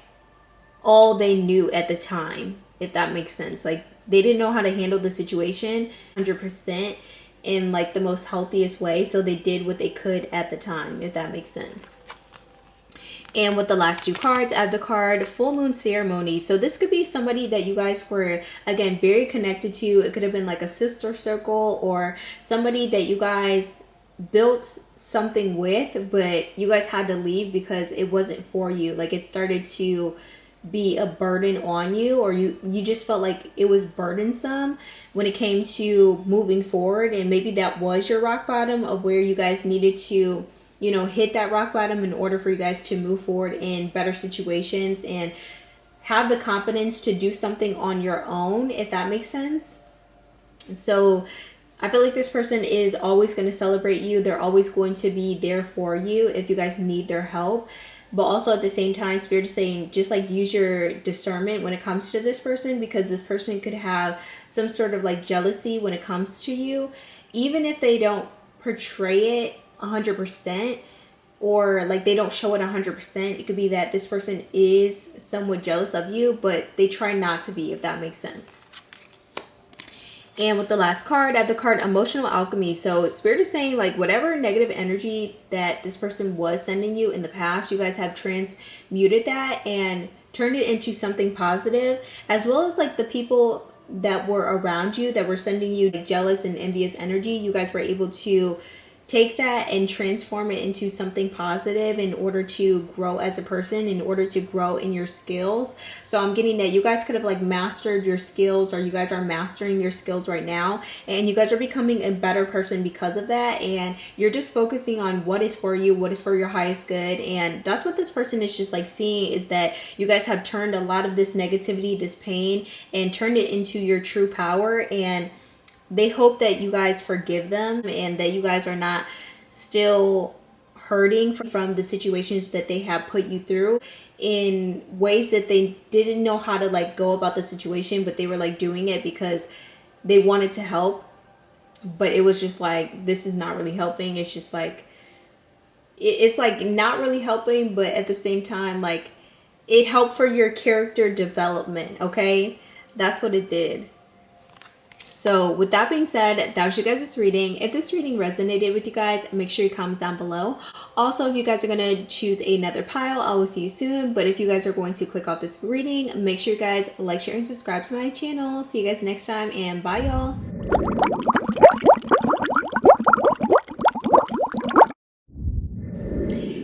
all they knew at the time, if that makes sense. Like they didn't know how to handle the situation 100% in like the most healthiest way, so they did what they could at the time, if that makes sense. And with the last two cards, I have the card Full Moon Ceremony. So this could be somebody that you guys were, again, very connected to. It could have been like a sister circle, or somebody that you guys built something with, but you guys had to leave because it wasn't for you. Like it started to be a burden on you, or you just felt like it was burdensome when it came to moving forward. And maybe that was your rock bottom of where you guys needed to, you know, hit that rock bottom in order for you guys to move forward in better situations and have the confidence to do something on your own, if that makes sense. So I feel like this person is always going to celebrate you. They're always going to be there for you if you guys need their help. But also at the same time, Spirit is saying just like use your discernment when it comes to this person, because this person could have some sort of like jealousy when it comes to you, even if they don't portray it 100%, or like they don't show it 100%. It could be that this person is somewhat jealous of you, but they try not to be, if that makes sense. And with the last card, I have the card Emotional Alchemy. So Spirit is saying like whatever negative energy that this person was sending you in the past, you guys have transmuted that and turned it into something positive, as well as like the people that were around you that were sending you jealous and envious energy. You guys were able to take that and transform it into something positive in order to grow as a person, in order to grow in your skills. So I'm getting that you guys could have like mastered your skills, or you guys are mastering your skills right now, and you guys are becoming a better person because of that. And you're just focusing on what is for you, what is for your highest good. And that's what this person is just like seeing, is that you guys have turned a lot of this negativity, this pain, and turned it into your true power. And they hope that you guys forgive them, and that you guys are not still hurting from the situations that they have put you through in ways that they didn't know how to like go about the situation, but they were like doing it because they wanted to help but it was just like, this is not really helping. It's just like, it's like not really helping, but at the same time, like, it helped for your character development, okay? That's what it did. So with that being said, that was your guys' reading. If this reading resonated with you guys, make sure you comment down below. Also, if you guys are going to choose another pile, I will see you soon. But if you guys are going to click off this reading, make sure you guys like, share, and subscribe to my channel. See you guys next time, and bye, y'all.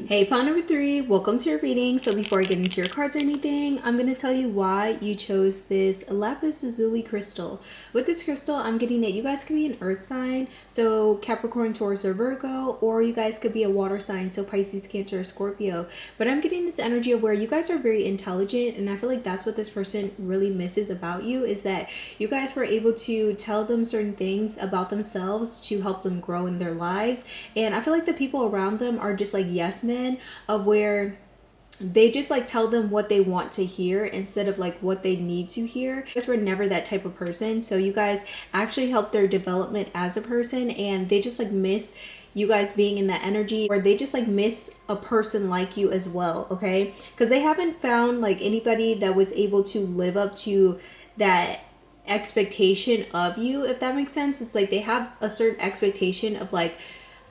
Hey, pile number 3, welcome to your reading. So before I get into your cards or anything, I'm going to tell you why you chose this lapis lazuli crystal. With this crystal, I'm getting that you guys could be an earth sign, so Capricorn, Taurus, or Virgo, or you guys could be a water sign, so Pisces, Cancer, or Scorpio. But I'm getting this energy of where you guys are very intelligent, and I feel like that's what this person really misses about you, is that you guys were able to tell them certain things about themselves to help them grow in their lives. And I feel like the people around them are just like yes men, of where they just like tell them what they want to hear instead of like what they need to hear. You guys were never that type of person, so you guys actually help their development as a person, and they just like miss you guys being in that energy, or they just like miss a person like you as well, okay? Because they haven't found like anybody that was able to live up to that expectation of you, if that makes sense. It's like they have a certain expectation of like,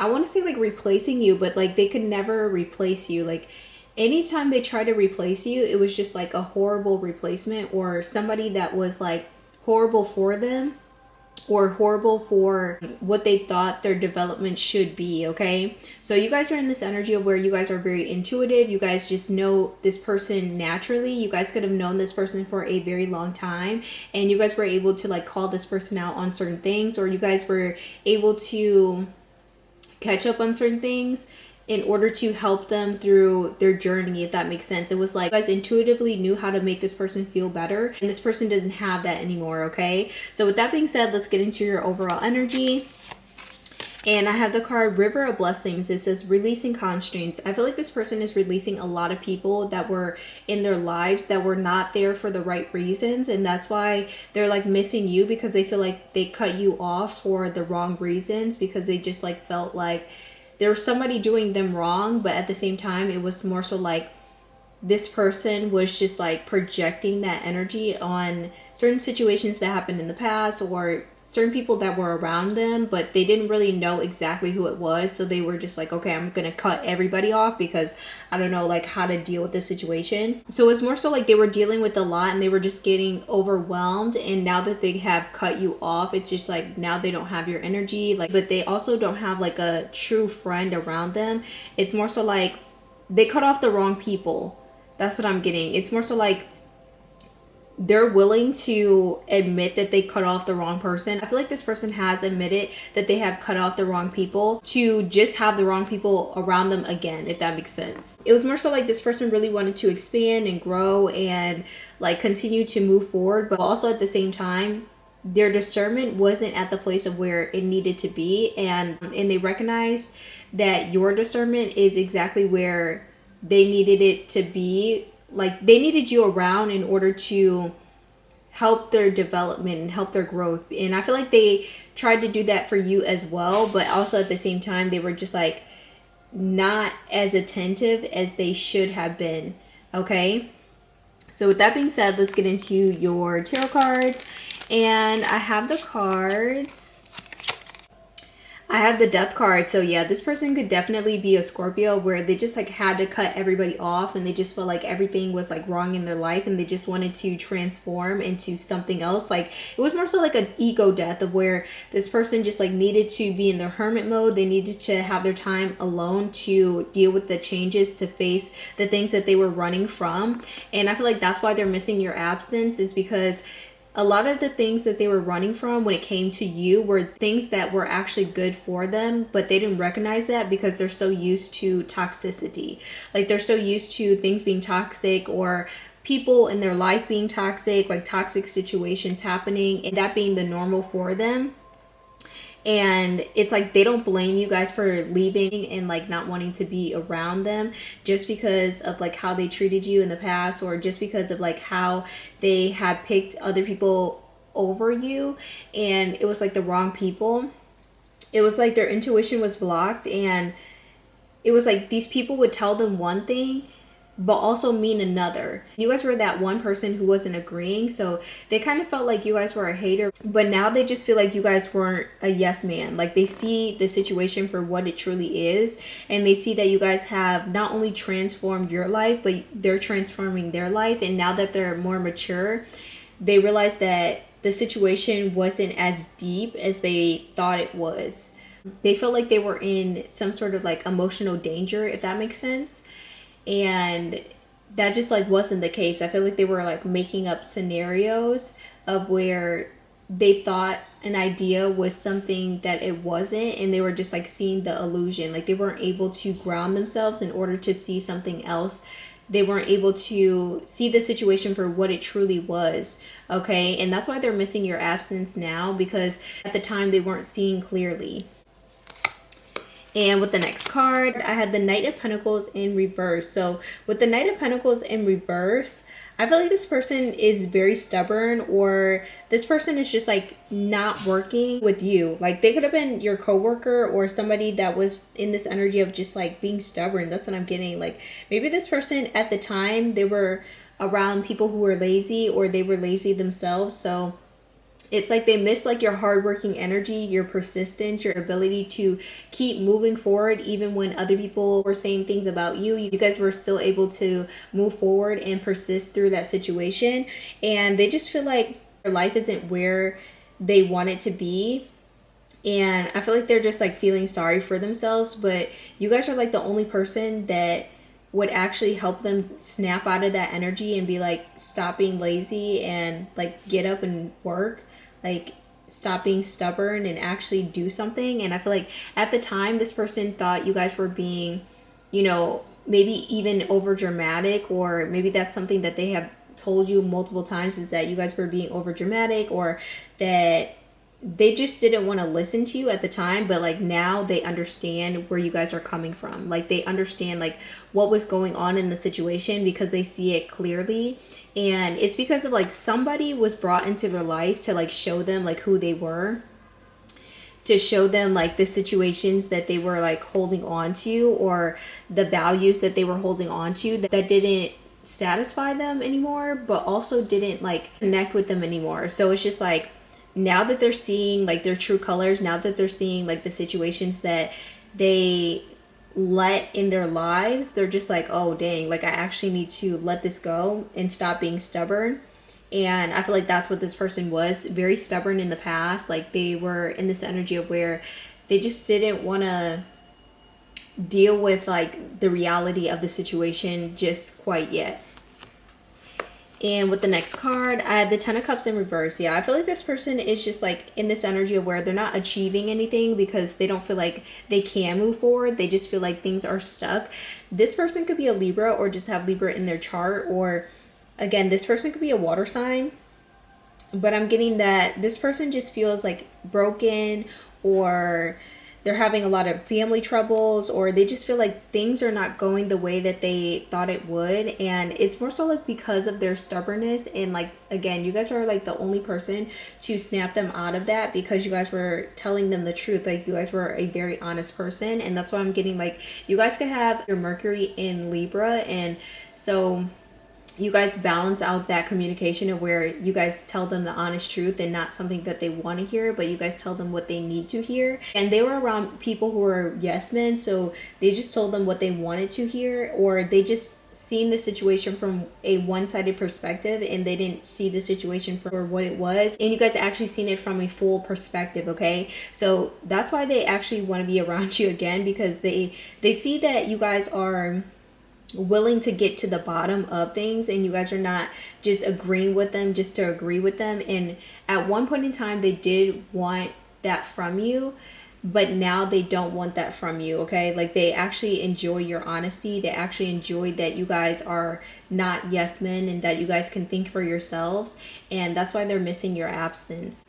I want to say like replacing you, but like they could never replace you. Like anytime they try to replace you, it was just like a horrible replacement, or somebody that was like horrible for them, or horrible for what they thought their development should be, okay? So you guys are in this energy of where you guys are very intuitive. You guys just know this person naturally. You guys could have known this person for a very long time, and you guys were able to like call this person out on certain things, or you guys were able to catch up on certain things in order to help them through their journey, if that makes sense. It was like you guys intuitively knew how to make this person feel better, and this person doesn't have that anymore, okay? So with that being said, let's get into your overall energy. And I have the card River of Blessings. It says releasing constraints. I feel like this person is releasing a lot of people that were in their lives that were not there for the right reasons, and that's why they're like missing you, because they feel like they cut you off for the wrong reasons, because they just like felt like there was somebody doing them wrong. But at the same time, it was more so like this person was just like projecting that energy on certain situations that happened in the past, or certain people that were around them, but they didn't really know exactly who it was. So they were just like, okay, I'm gonna cut everybody off because I don't know like how to deal with this situation. So it's more so like they were dealing with a lot and they were just getting overwhelmed, and now that they have cut you off, it's just like now they don't have your energy, like, but they also don't have like a true friend around them. It's more so like they cut off the wrong people. That's what I'm getting. It's more so like they're willing to admit that they cut off the wrong person. I feel like this person has admitted that they have cut off the wrong people to just have the wrong people around them again, if that makes sense. It was more so like this person really wanted to expand and grow and like continue to move forward, but also at the same time, their discernment wasn't at the place of where it needed to be, and they recognized that your discernment is exactly where they needed it to be. Like they needed you around in order to help their development and help their growth. And I feel like they tried to do that for you as well, but also at the same time, they were just like not as attentive as they should have been, okay? So with that being said, let's get into your tarot cards. And I have the cards. I have the Death card. So yeah, this person could definitely be a Scorpio, where they just like had to cut everybody off, and they just felt like everything was like wrong in their life, and they just wanted to transform into something else. Like it was more so like an ego death, of where this person just like needed to be in their hermit mode. They needed to have their time alone to deal with the changes, to face the things that they were running from. And I feel like that's why they're missing your absence, is because a lot of the things that they were running from when it came to you were things that were actually good for them, but they didn't recognize that because they're so used to toxicity. Like they're so used to things being toxic, or people in their life being toxic, like toxic situations happening, and that being the normal for them. And it's like they don't blame you guys for leaving and like not wanting to be around them just because of like how they treated you in the past, or just because of like how they had picked other people over you and it was like the wrong people. it was like their intuition was blocked, and it was like these people would tell them one thing but also mean another. You guys were that one person who wasn't agreeing, so they kind of felt like you guys were a hater, but now they just feel like you guys weren't a yes man. Like they see the situation for what it truly is, and they see that you guys have not only transformed your life, but they're transforming their life. And now that they're more mature, they realize that the situation wasn't as deep as they thought it was. They felt like they were in some sort of like emotional danger, if that makes sense. And that just like wasn't the case. I feel like they were like making up scenarios of where they thought an idea was something that it wasn't, and they were just like seeing the illusion. Like they weren't able to ground themselves in order to see something else. They weren't able to see the situation for what it truly was. Okay, and that's why they're missing your absence now, because at the time they weren't seeing clearly. And with the next card, I had the Knight of Pentacles in reverse. So with the Knight of Pentacles in reverse, I feel like this person is very stubborn, or this person is just like not working with you. Like they could have been your coworker or somebody that was in this energy of just like being stubborn. That's what I'm getting. Like maybe this person at the time, they were around people who were lazy, or they were lazy themselves. So it's like they miss like your hardworking energy, your persistence, your ability to keep moving forward even when other people were saying things about you. You guys were still able to move forward and persist through that situation. And they just feel like their life isn't where they want it to be. And I feel like they're just like feeling sorry for themselves. But you guys are like the only person that would actually help them snap out of that energy and be like, stop being lazy and like get up and work. Like stop being stubborn and actually do something. And I feel like at the time this person thought you guys were being, you know, maybe even over dramatic, or maybe that's something that they have told you multiple times, is that you guys were being over dramatic, or that they just didn't want to listen to you at the time. But like now they understand where you guys are coming from. Like they understand like what was going on in the situation, because they see it clearly. And it's because of like somebody was brought into their life to like show them like who they were, to show them like the situations that they were like holding on to, or the values that they were holding on to that didn't satisfy them anymore, but also didn't like connect with them anymore. So it's just like, now that they're seeing like their true colors, now that they're seeing like the situations that they let in their lives, they're just like, oh dang, like I actually need to let this go and stop being stubborn. And I feel like that's what this person was, very stubborn in the past. Like they were in this energy of where they just didn't want to deal with like the reality of the situation just quite yet. And with the next card, I had the Ten of Cups in reverse. Yeah, I feel like this person is just like in this energy of where they're not achieving anything because they don't feel like they can move forward. They just feel like things are stuck. This person could be a Libra, or just have Libra in their chart. Or again, this person could be a water sign. But I'm getting that this person just feels like broken, or they're having a lot of family troubles, or they just feel like things are not going the way that they thought it would. And it's more so like because of their stubbornness. And like, again, you guys are like the only person to snap them out of that, because you guys were telling them the truth. Like you guys were a very honest person. And that's why I'm getting like, you guys could have your Mercury in Libra. And so you guys balance out that communication of where you guys tell them the honest truth and not something that they want to hear, but you guys tell them what they need to hear. And they were around people who were yes men, so they just told them what they wanted to hear, or they just seen the situation from a one-sided perspective and they didn't see the situation for what it was. And you guys actually seen it from a full perspective, okay? So that's why they actually want to be around you again, because they see that you guys are willing to get to the bottom of things, and you guys are not just agreeing with them just to agree with them. And at one point in time they did want that from you, but now they don't want that from you, okay? Like they actually enjoy your honesty. They actually enjoy that you guys are not yes men and that you guys can think for yourselves. And that's why they're missing your absence.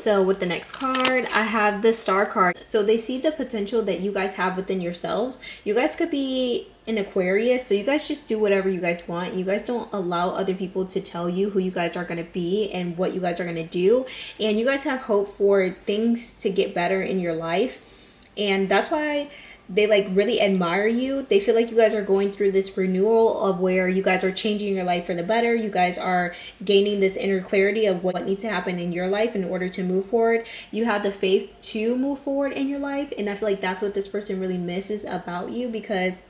So with the next card, I have the Star card. So they see the potential that you guys have within yourselves. You guys could be an Aquarius, so you guys just do whatever you guys want. You guys don't allow other people to tell you who you guys are going to be and what you guys are going to do. And you guys have hope for things to get better in your life. And that's why they like really admire you. They feel like you guys are going through this renewal of where you guys are changing your life for the better. You guys are gaining this inner clarity of what needs to happen in your life in order to move forward. You have the faith to move forward in your life, and I feel like that's what this person really misses about you, because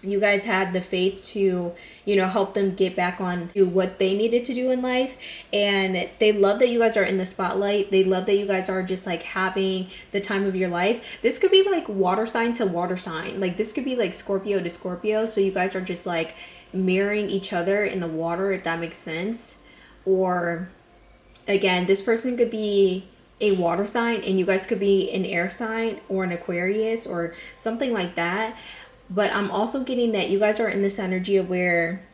you guys had the faith to, you know, help them get back on to what they needed to do in life. And they love that you guys are in the spotlight. They love that you guys are just like having the time of your life. This could be like water sign to water sign. Like this could be like Scorpio to Scorpio. So you guys are just like mirroring each other in the water, if that makes sense. Or again, this person could be a water sign and you guys could be an air sign or an Aquarius or something like that. But I'm also getting that you guys are in this energy of where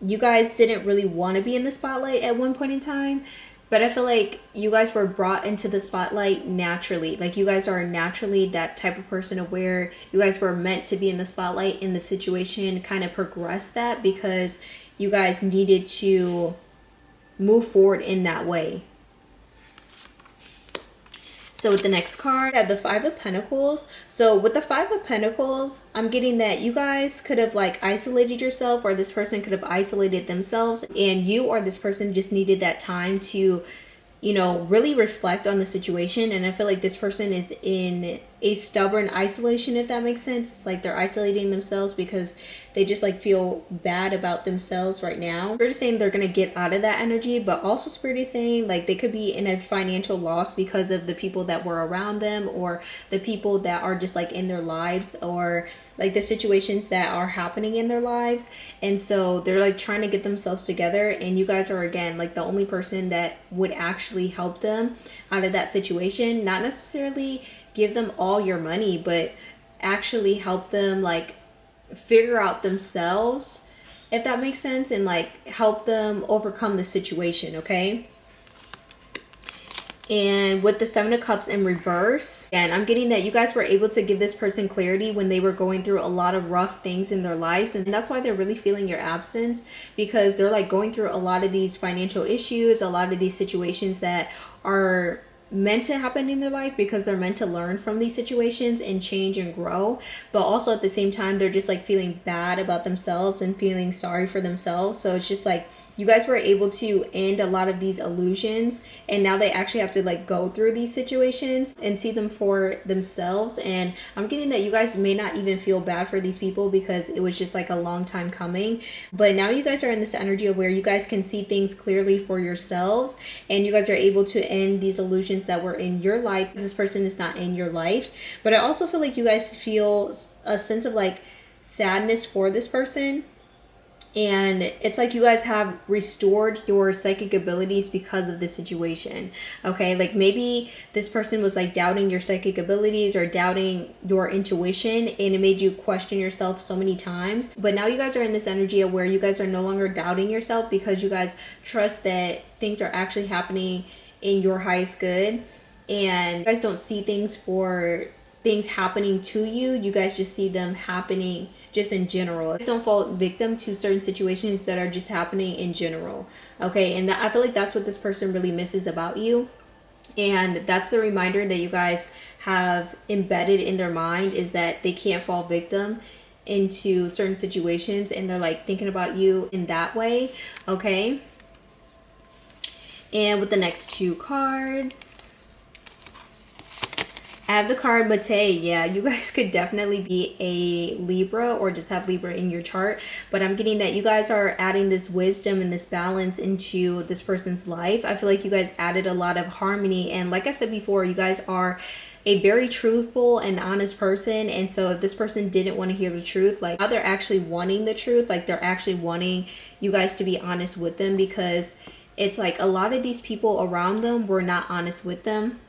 you guys didn't really want to be in the spotlight at one point in time. But I feel like you guys were brought into the spotlight naturally. Like you guys are naturally that type of person of where you guys were meant to be in the spotlight, and the situation kind of progressed that because you guys needed to move forward in that way. So with the next card, I have the Five of Pentacles. So with the Five of Pentacles, I'm getting that you guys could have like isolated yourself, or this person could have isolated themselves, and you or this person just needed that time to, you know, really reflect on the situation. And I feel like this person is in a stubborn isolation, if that makes sense. It's like they're isolating themselves because they just like feel bad about themselves right now. Spirit is saying they're going to get out of that energy, but also Spirit is saying like they could be in a financial loss because of the people that were around them, or the people that are just like in their lives, or like the situations that are happening in their lives. And so they're like trying to get themselves together, and you guys are again like the only person that would actually help them out of that situation. Not necessarily give them all your money, but actually help them like figure out themselves, if that makes sense, and like help them overcome the situation. Okay. And with the Seven of Cups in reverse, and I'm getting that you guys were able to give this person clarity when they were going through a lot of rough things in their lives. And that's why they're really feeling your absence, because they're like going through a lot of these financial issues, a lot of these situations that are meant to happen in their life, because they're meant to learn from these situations and change and grow. But also at the same time, they're just like feeling bad about themselves and feeling sorry for themselves. So it's just like you guys were able to end a lot of these illusions, and now they actually have to like go through these situations and see them for themselves. And I'm getting that you guys may not even feel bad for these people, because it was just like a long time coming. But now you guys are in this energy of where you guys can see things clearly for yourselves, and you guys are able to end these illusions that were in your life. This person is not in your life. But I also feel like you guys feel a sense of like sadness for this person. And it's like you guys have restored your psychic abilities because of this situation. Okay, like maybe this person was like doubting your psychic abilities or doubting your intuition, and it made you question yourself so many times. But now you guys are in this energy of where you guys are no longer doubting yourself, because you guys trust that things are actually happening in your highest good. And you guys don't see things for things happening to you. You guys just see them happening just in general. Don't fall victim to certain situations that are just happening in general. Okay, and I feel like that's what this person really misses about you. And that's the reminder that you guys have embedded in their mind, is that they can't fall victim into certain situations, and they're like thinking about you in that way. Okay. And with the next two cards, I have the card Mate. Yeah, you guys could definitely be a Libra or just have Libra in your chart. But I'm getting that you guys are adding this wisdom and this balance into this person's life. I feel like you guys added a lot of harmony. And like I said before, you guys are a very truthful and honest person. And so if this person didn't want to hear the truth, like now they're actually wanting the truth. Like they're actually wanting you guys to be honest with them, because it's like a lot of these people around them were not honest with them.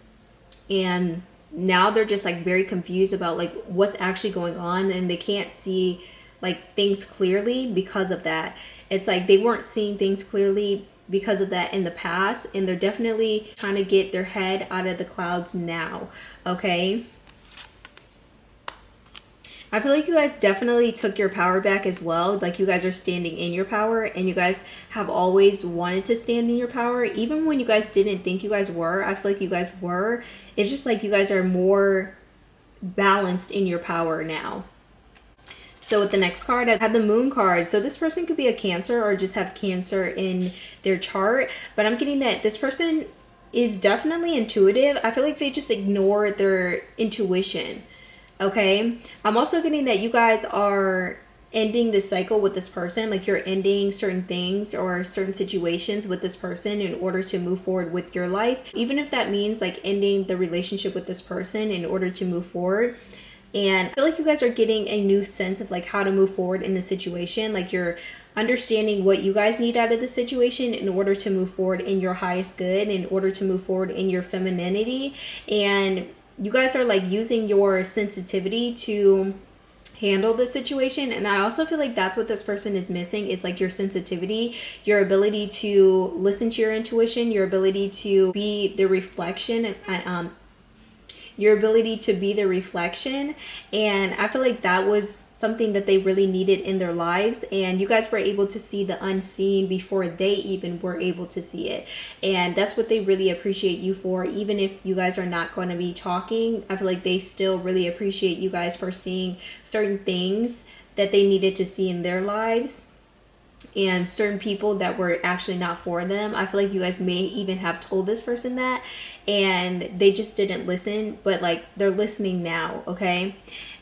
And now they're just like very confused about like what's actually going on, and they can't see like things clearly because of that. It's like they weren't seeing things clearly because of that in the past, and they're definitely trying to get their head out of the clouds now, okay? I feel like you guys definitely took your power back as well. Like you guys are standing in your power, and you guys have always wanted to stand in your power. Even when you guys didn't think you guys were, I feel like you guys were. It's just like you guys are more balanced in your power now. So with the next card, I have the Moon card. So this person could be a Cancer or just have Cancer in their chart. But I'm getting that this person is definitely intuitive. I feel like they just ignore their intuition. Okay, I'm also getting that you guys are ending this cycle with this person. Like you're ending certain things or certain situations with this person in order to move forward with your life. Even if that means like ending the relationship with this person in order to move forward. And I feel like you guys are getting a new sense of like how to move forward in the situation. Like you're understanding what you guys need out of the situation in order to move forward in your highest good, in order to move forward in your femininity. And you guys are like using your sensitivity to handle the situation. And I also feel like that's what this person is missing, is like your sensitivity, your ability to listen to your intuition, your ability to be the reflection, your ability to be the reflection. And I feel like that was something that they really needed in their lives, and you guys were able to see the unseen before they even were able to see it. And that's what they really appreciate you for. Even if you guys are not going to be talking, I feel like they still really appreciate you guys for seeing certain things that they needed to see in their lives, and certain people that were actually not for them. I feel like you guys may even have told this person that, and they just didn't listen, but like they're listening now, okay?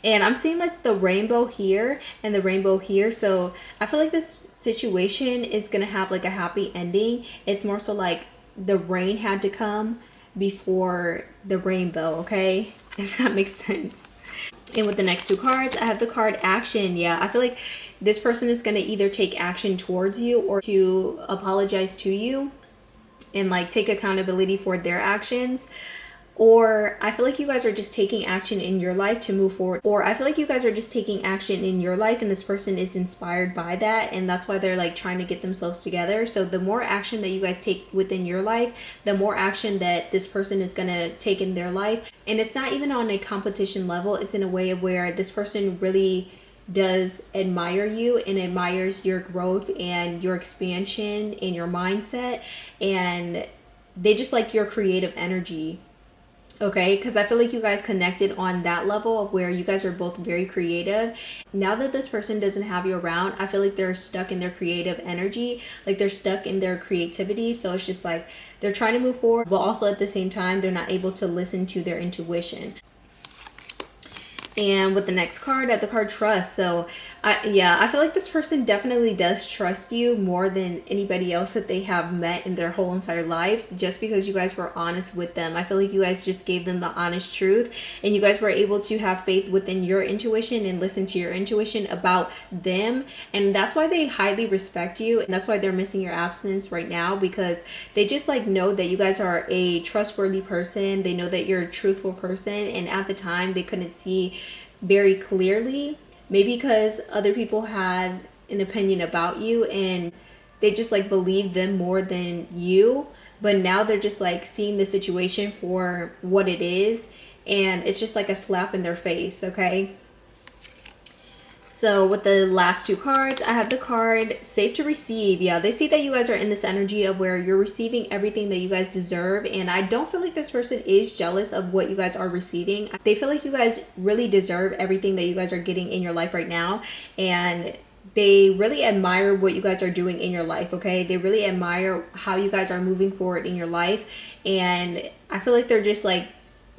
And I'm seeing like the rainbow here and the rainbow here. So I feel like this situation is gonna have like a happy ending. It's more so like the rain had to come before the rainbow, okay? If that makes sense. And with the next two cards, I have the card Action. Yeah, I feel like this person is going to either take action towards you or to apologize to you and like take accountability for their actions. Or I feel like you guys are just taking action in your life to move forward. Or I feel like you guys are just taking action in your life and this person is inspired by that. And that's why they're like trying to get themselves together. So the more action that you guys take within your life, the more action that this person is going to take in their life. And it's not even on a competition level. It's in a way of where this person really does admire you and admires your growth and your expansion and your mindset. And they just like your creative energy. Okay, because I feel like you guys connected on that level of where you guys are both very creative. Now that this person doesn't have you around, I feel like they're stuck in their creative energy, like they're stuck in their creativity. So it's just like they're trying to move forward, but also at the same time, they're not able to listen to their intuition. And with the next card, I have the card Trust. So I feel like this person definitely does trust you more than anybody else that they have met in their whole entire lives, just because you guys were honest with them. I feel like you guys just gave them the honest truth, and you guys were able to have faith within your intuition and listen to your intuition about them. And that's why they highly respect you, and that's why they're missing your absence right now, because they just like know that you guys are a trustworthy person. They know that you're a truthful person, and at the time they couldn't see very clearly, maybe because other people had an opinion about you and they just like believed them more than you. But now they're just like seeing the situation for what it is, and it's just like a slap in their face, okay? So with the last two cards, I have the card Safe to Receive. Yeah, they see that you guys are in this energy of where you're receiving everything that you guys deserve. And I don't feel like this person is jealous of what you guys are receiving. They feel like you guys really deserve everything that you guys are getting in your life right now. And they really admire what you guys are doing in your life, okay? They really admire how you guys are moving forward in your life. And I feel like they're just like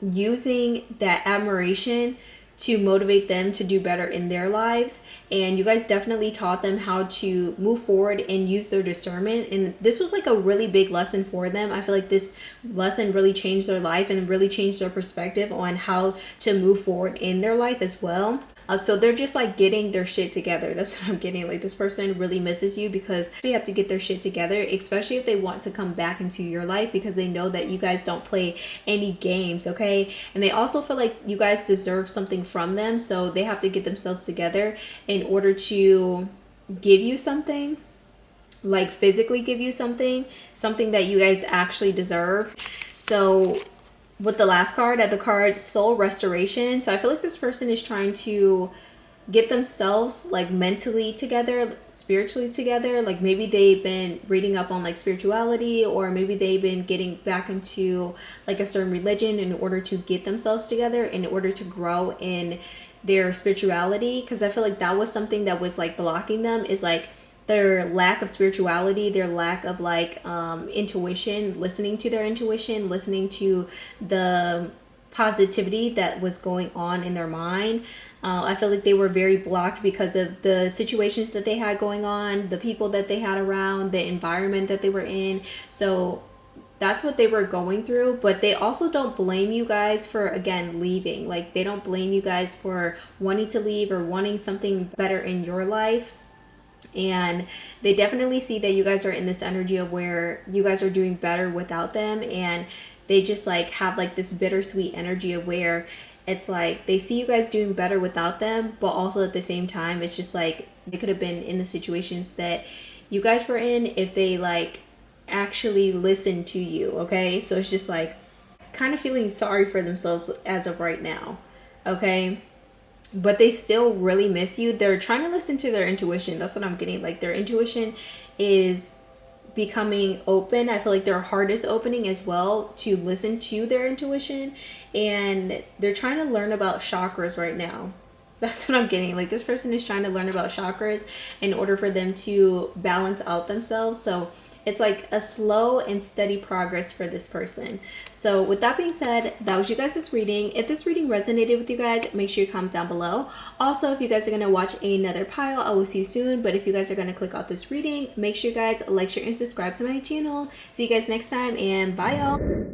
using that admiration to motivate them to do better in their lives. And you guys definitely taught them how to move forward and use their discernment. And this was like a really big lesson for them. I feel like this lesson really changed their life and really changed their perspective on how to move forward in their life as well. So they're just like getting their shit together. That's what I'm getting. Like this person really misses you because they have to get their shit together, especially if they want to come back into your life, because they know that you guys don't play any games, okay? And they also feel like you guys deserve something from them. So they have to get themselves together in order to give you something. like physically give you something that you guys actually deserve. So with the last card, at the card soul restoration, so I feel like this person is trying to get themselves like mentally together, spiritually together. Like maybe they've been reading up on like spirituality, or maybe they've been getting back into like a certain religion in order to get themselves together, in order to grow in their spirituality. Because I feel like that was something that was like blocking them, is like their lack of spirituality, their lack of like intuition, listening to their intuition, listening to the positivity that was going on in their mind. I feel like they were very blocked because of the situations that they had going on, the people that they had around, the environment that they were in. So that's what they were going through. But they also don't blame you guys for, again, leaving. Like they don't blame you guys for wanting to leave or wanting something better in your life. And they definitely see that you guys are in this energy of where you guys are doing better without them, and they just like have like this bittersweet energy of where it's like they see you guys doing better without them, but also at the same time it's just like they could have been in the situations that you guys were in if they like actually listened to you. Okay, so it's just like kind of feeling sorry for themselves as of right now. Okay, but they still really miss you. They're trying to listen to their intuition. That's what I'm getting. Like their intuition is becoming open. I feel like their heart is opening as well to listen to their intuition, and they're trying to learn about chakras right now. That's what I'm getting. Like this person is trying to learn about chakras in order for them to balance out themselves. So it's like a slow and steady progress for this person. So with that being said, that was you guys' reading. If this reading resonated with you guys, make sure you comment down below. Also, if you guys are going to watch another pile, I will see you soon. But if you guys are going to click out this reading, make sure you guys like, share, and subscribe to my channel. See you guys next time, and bye y'all.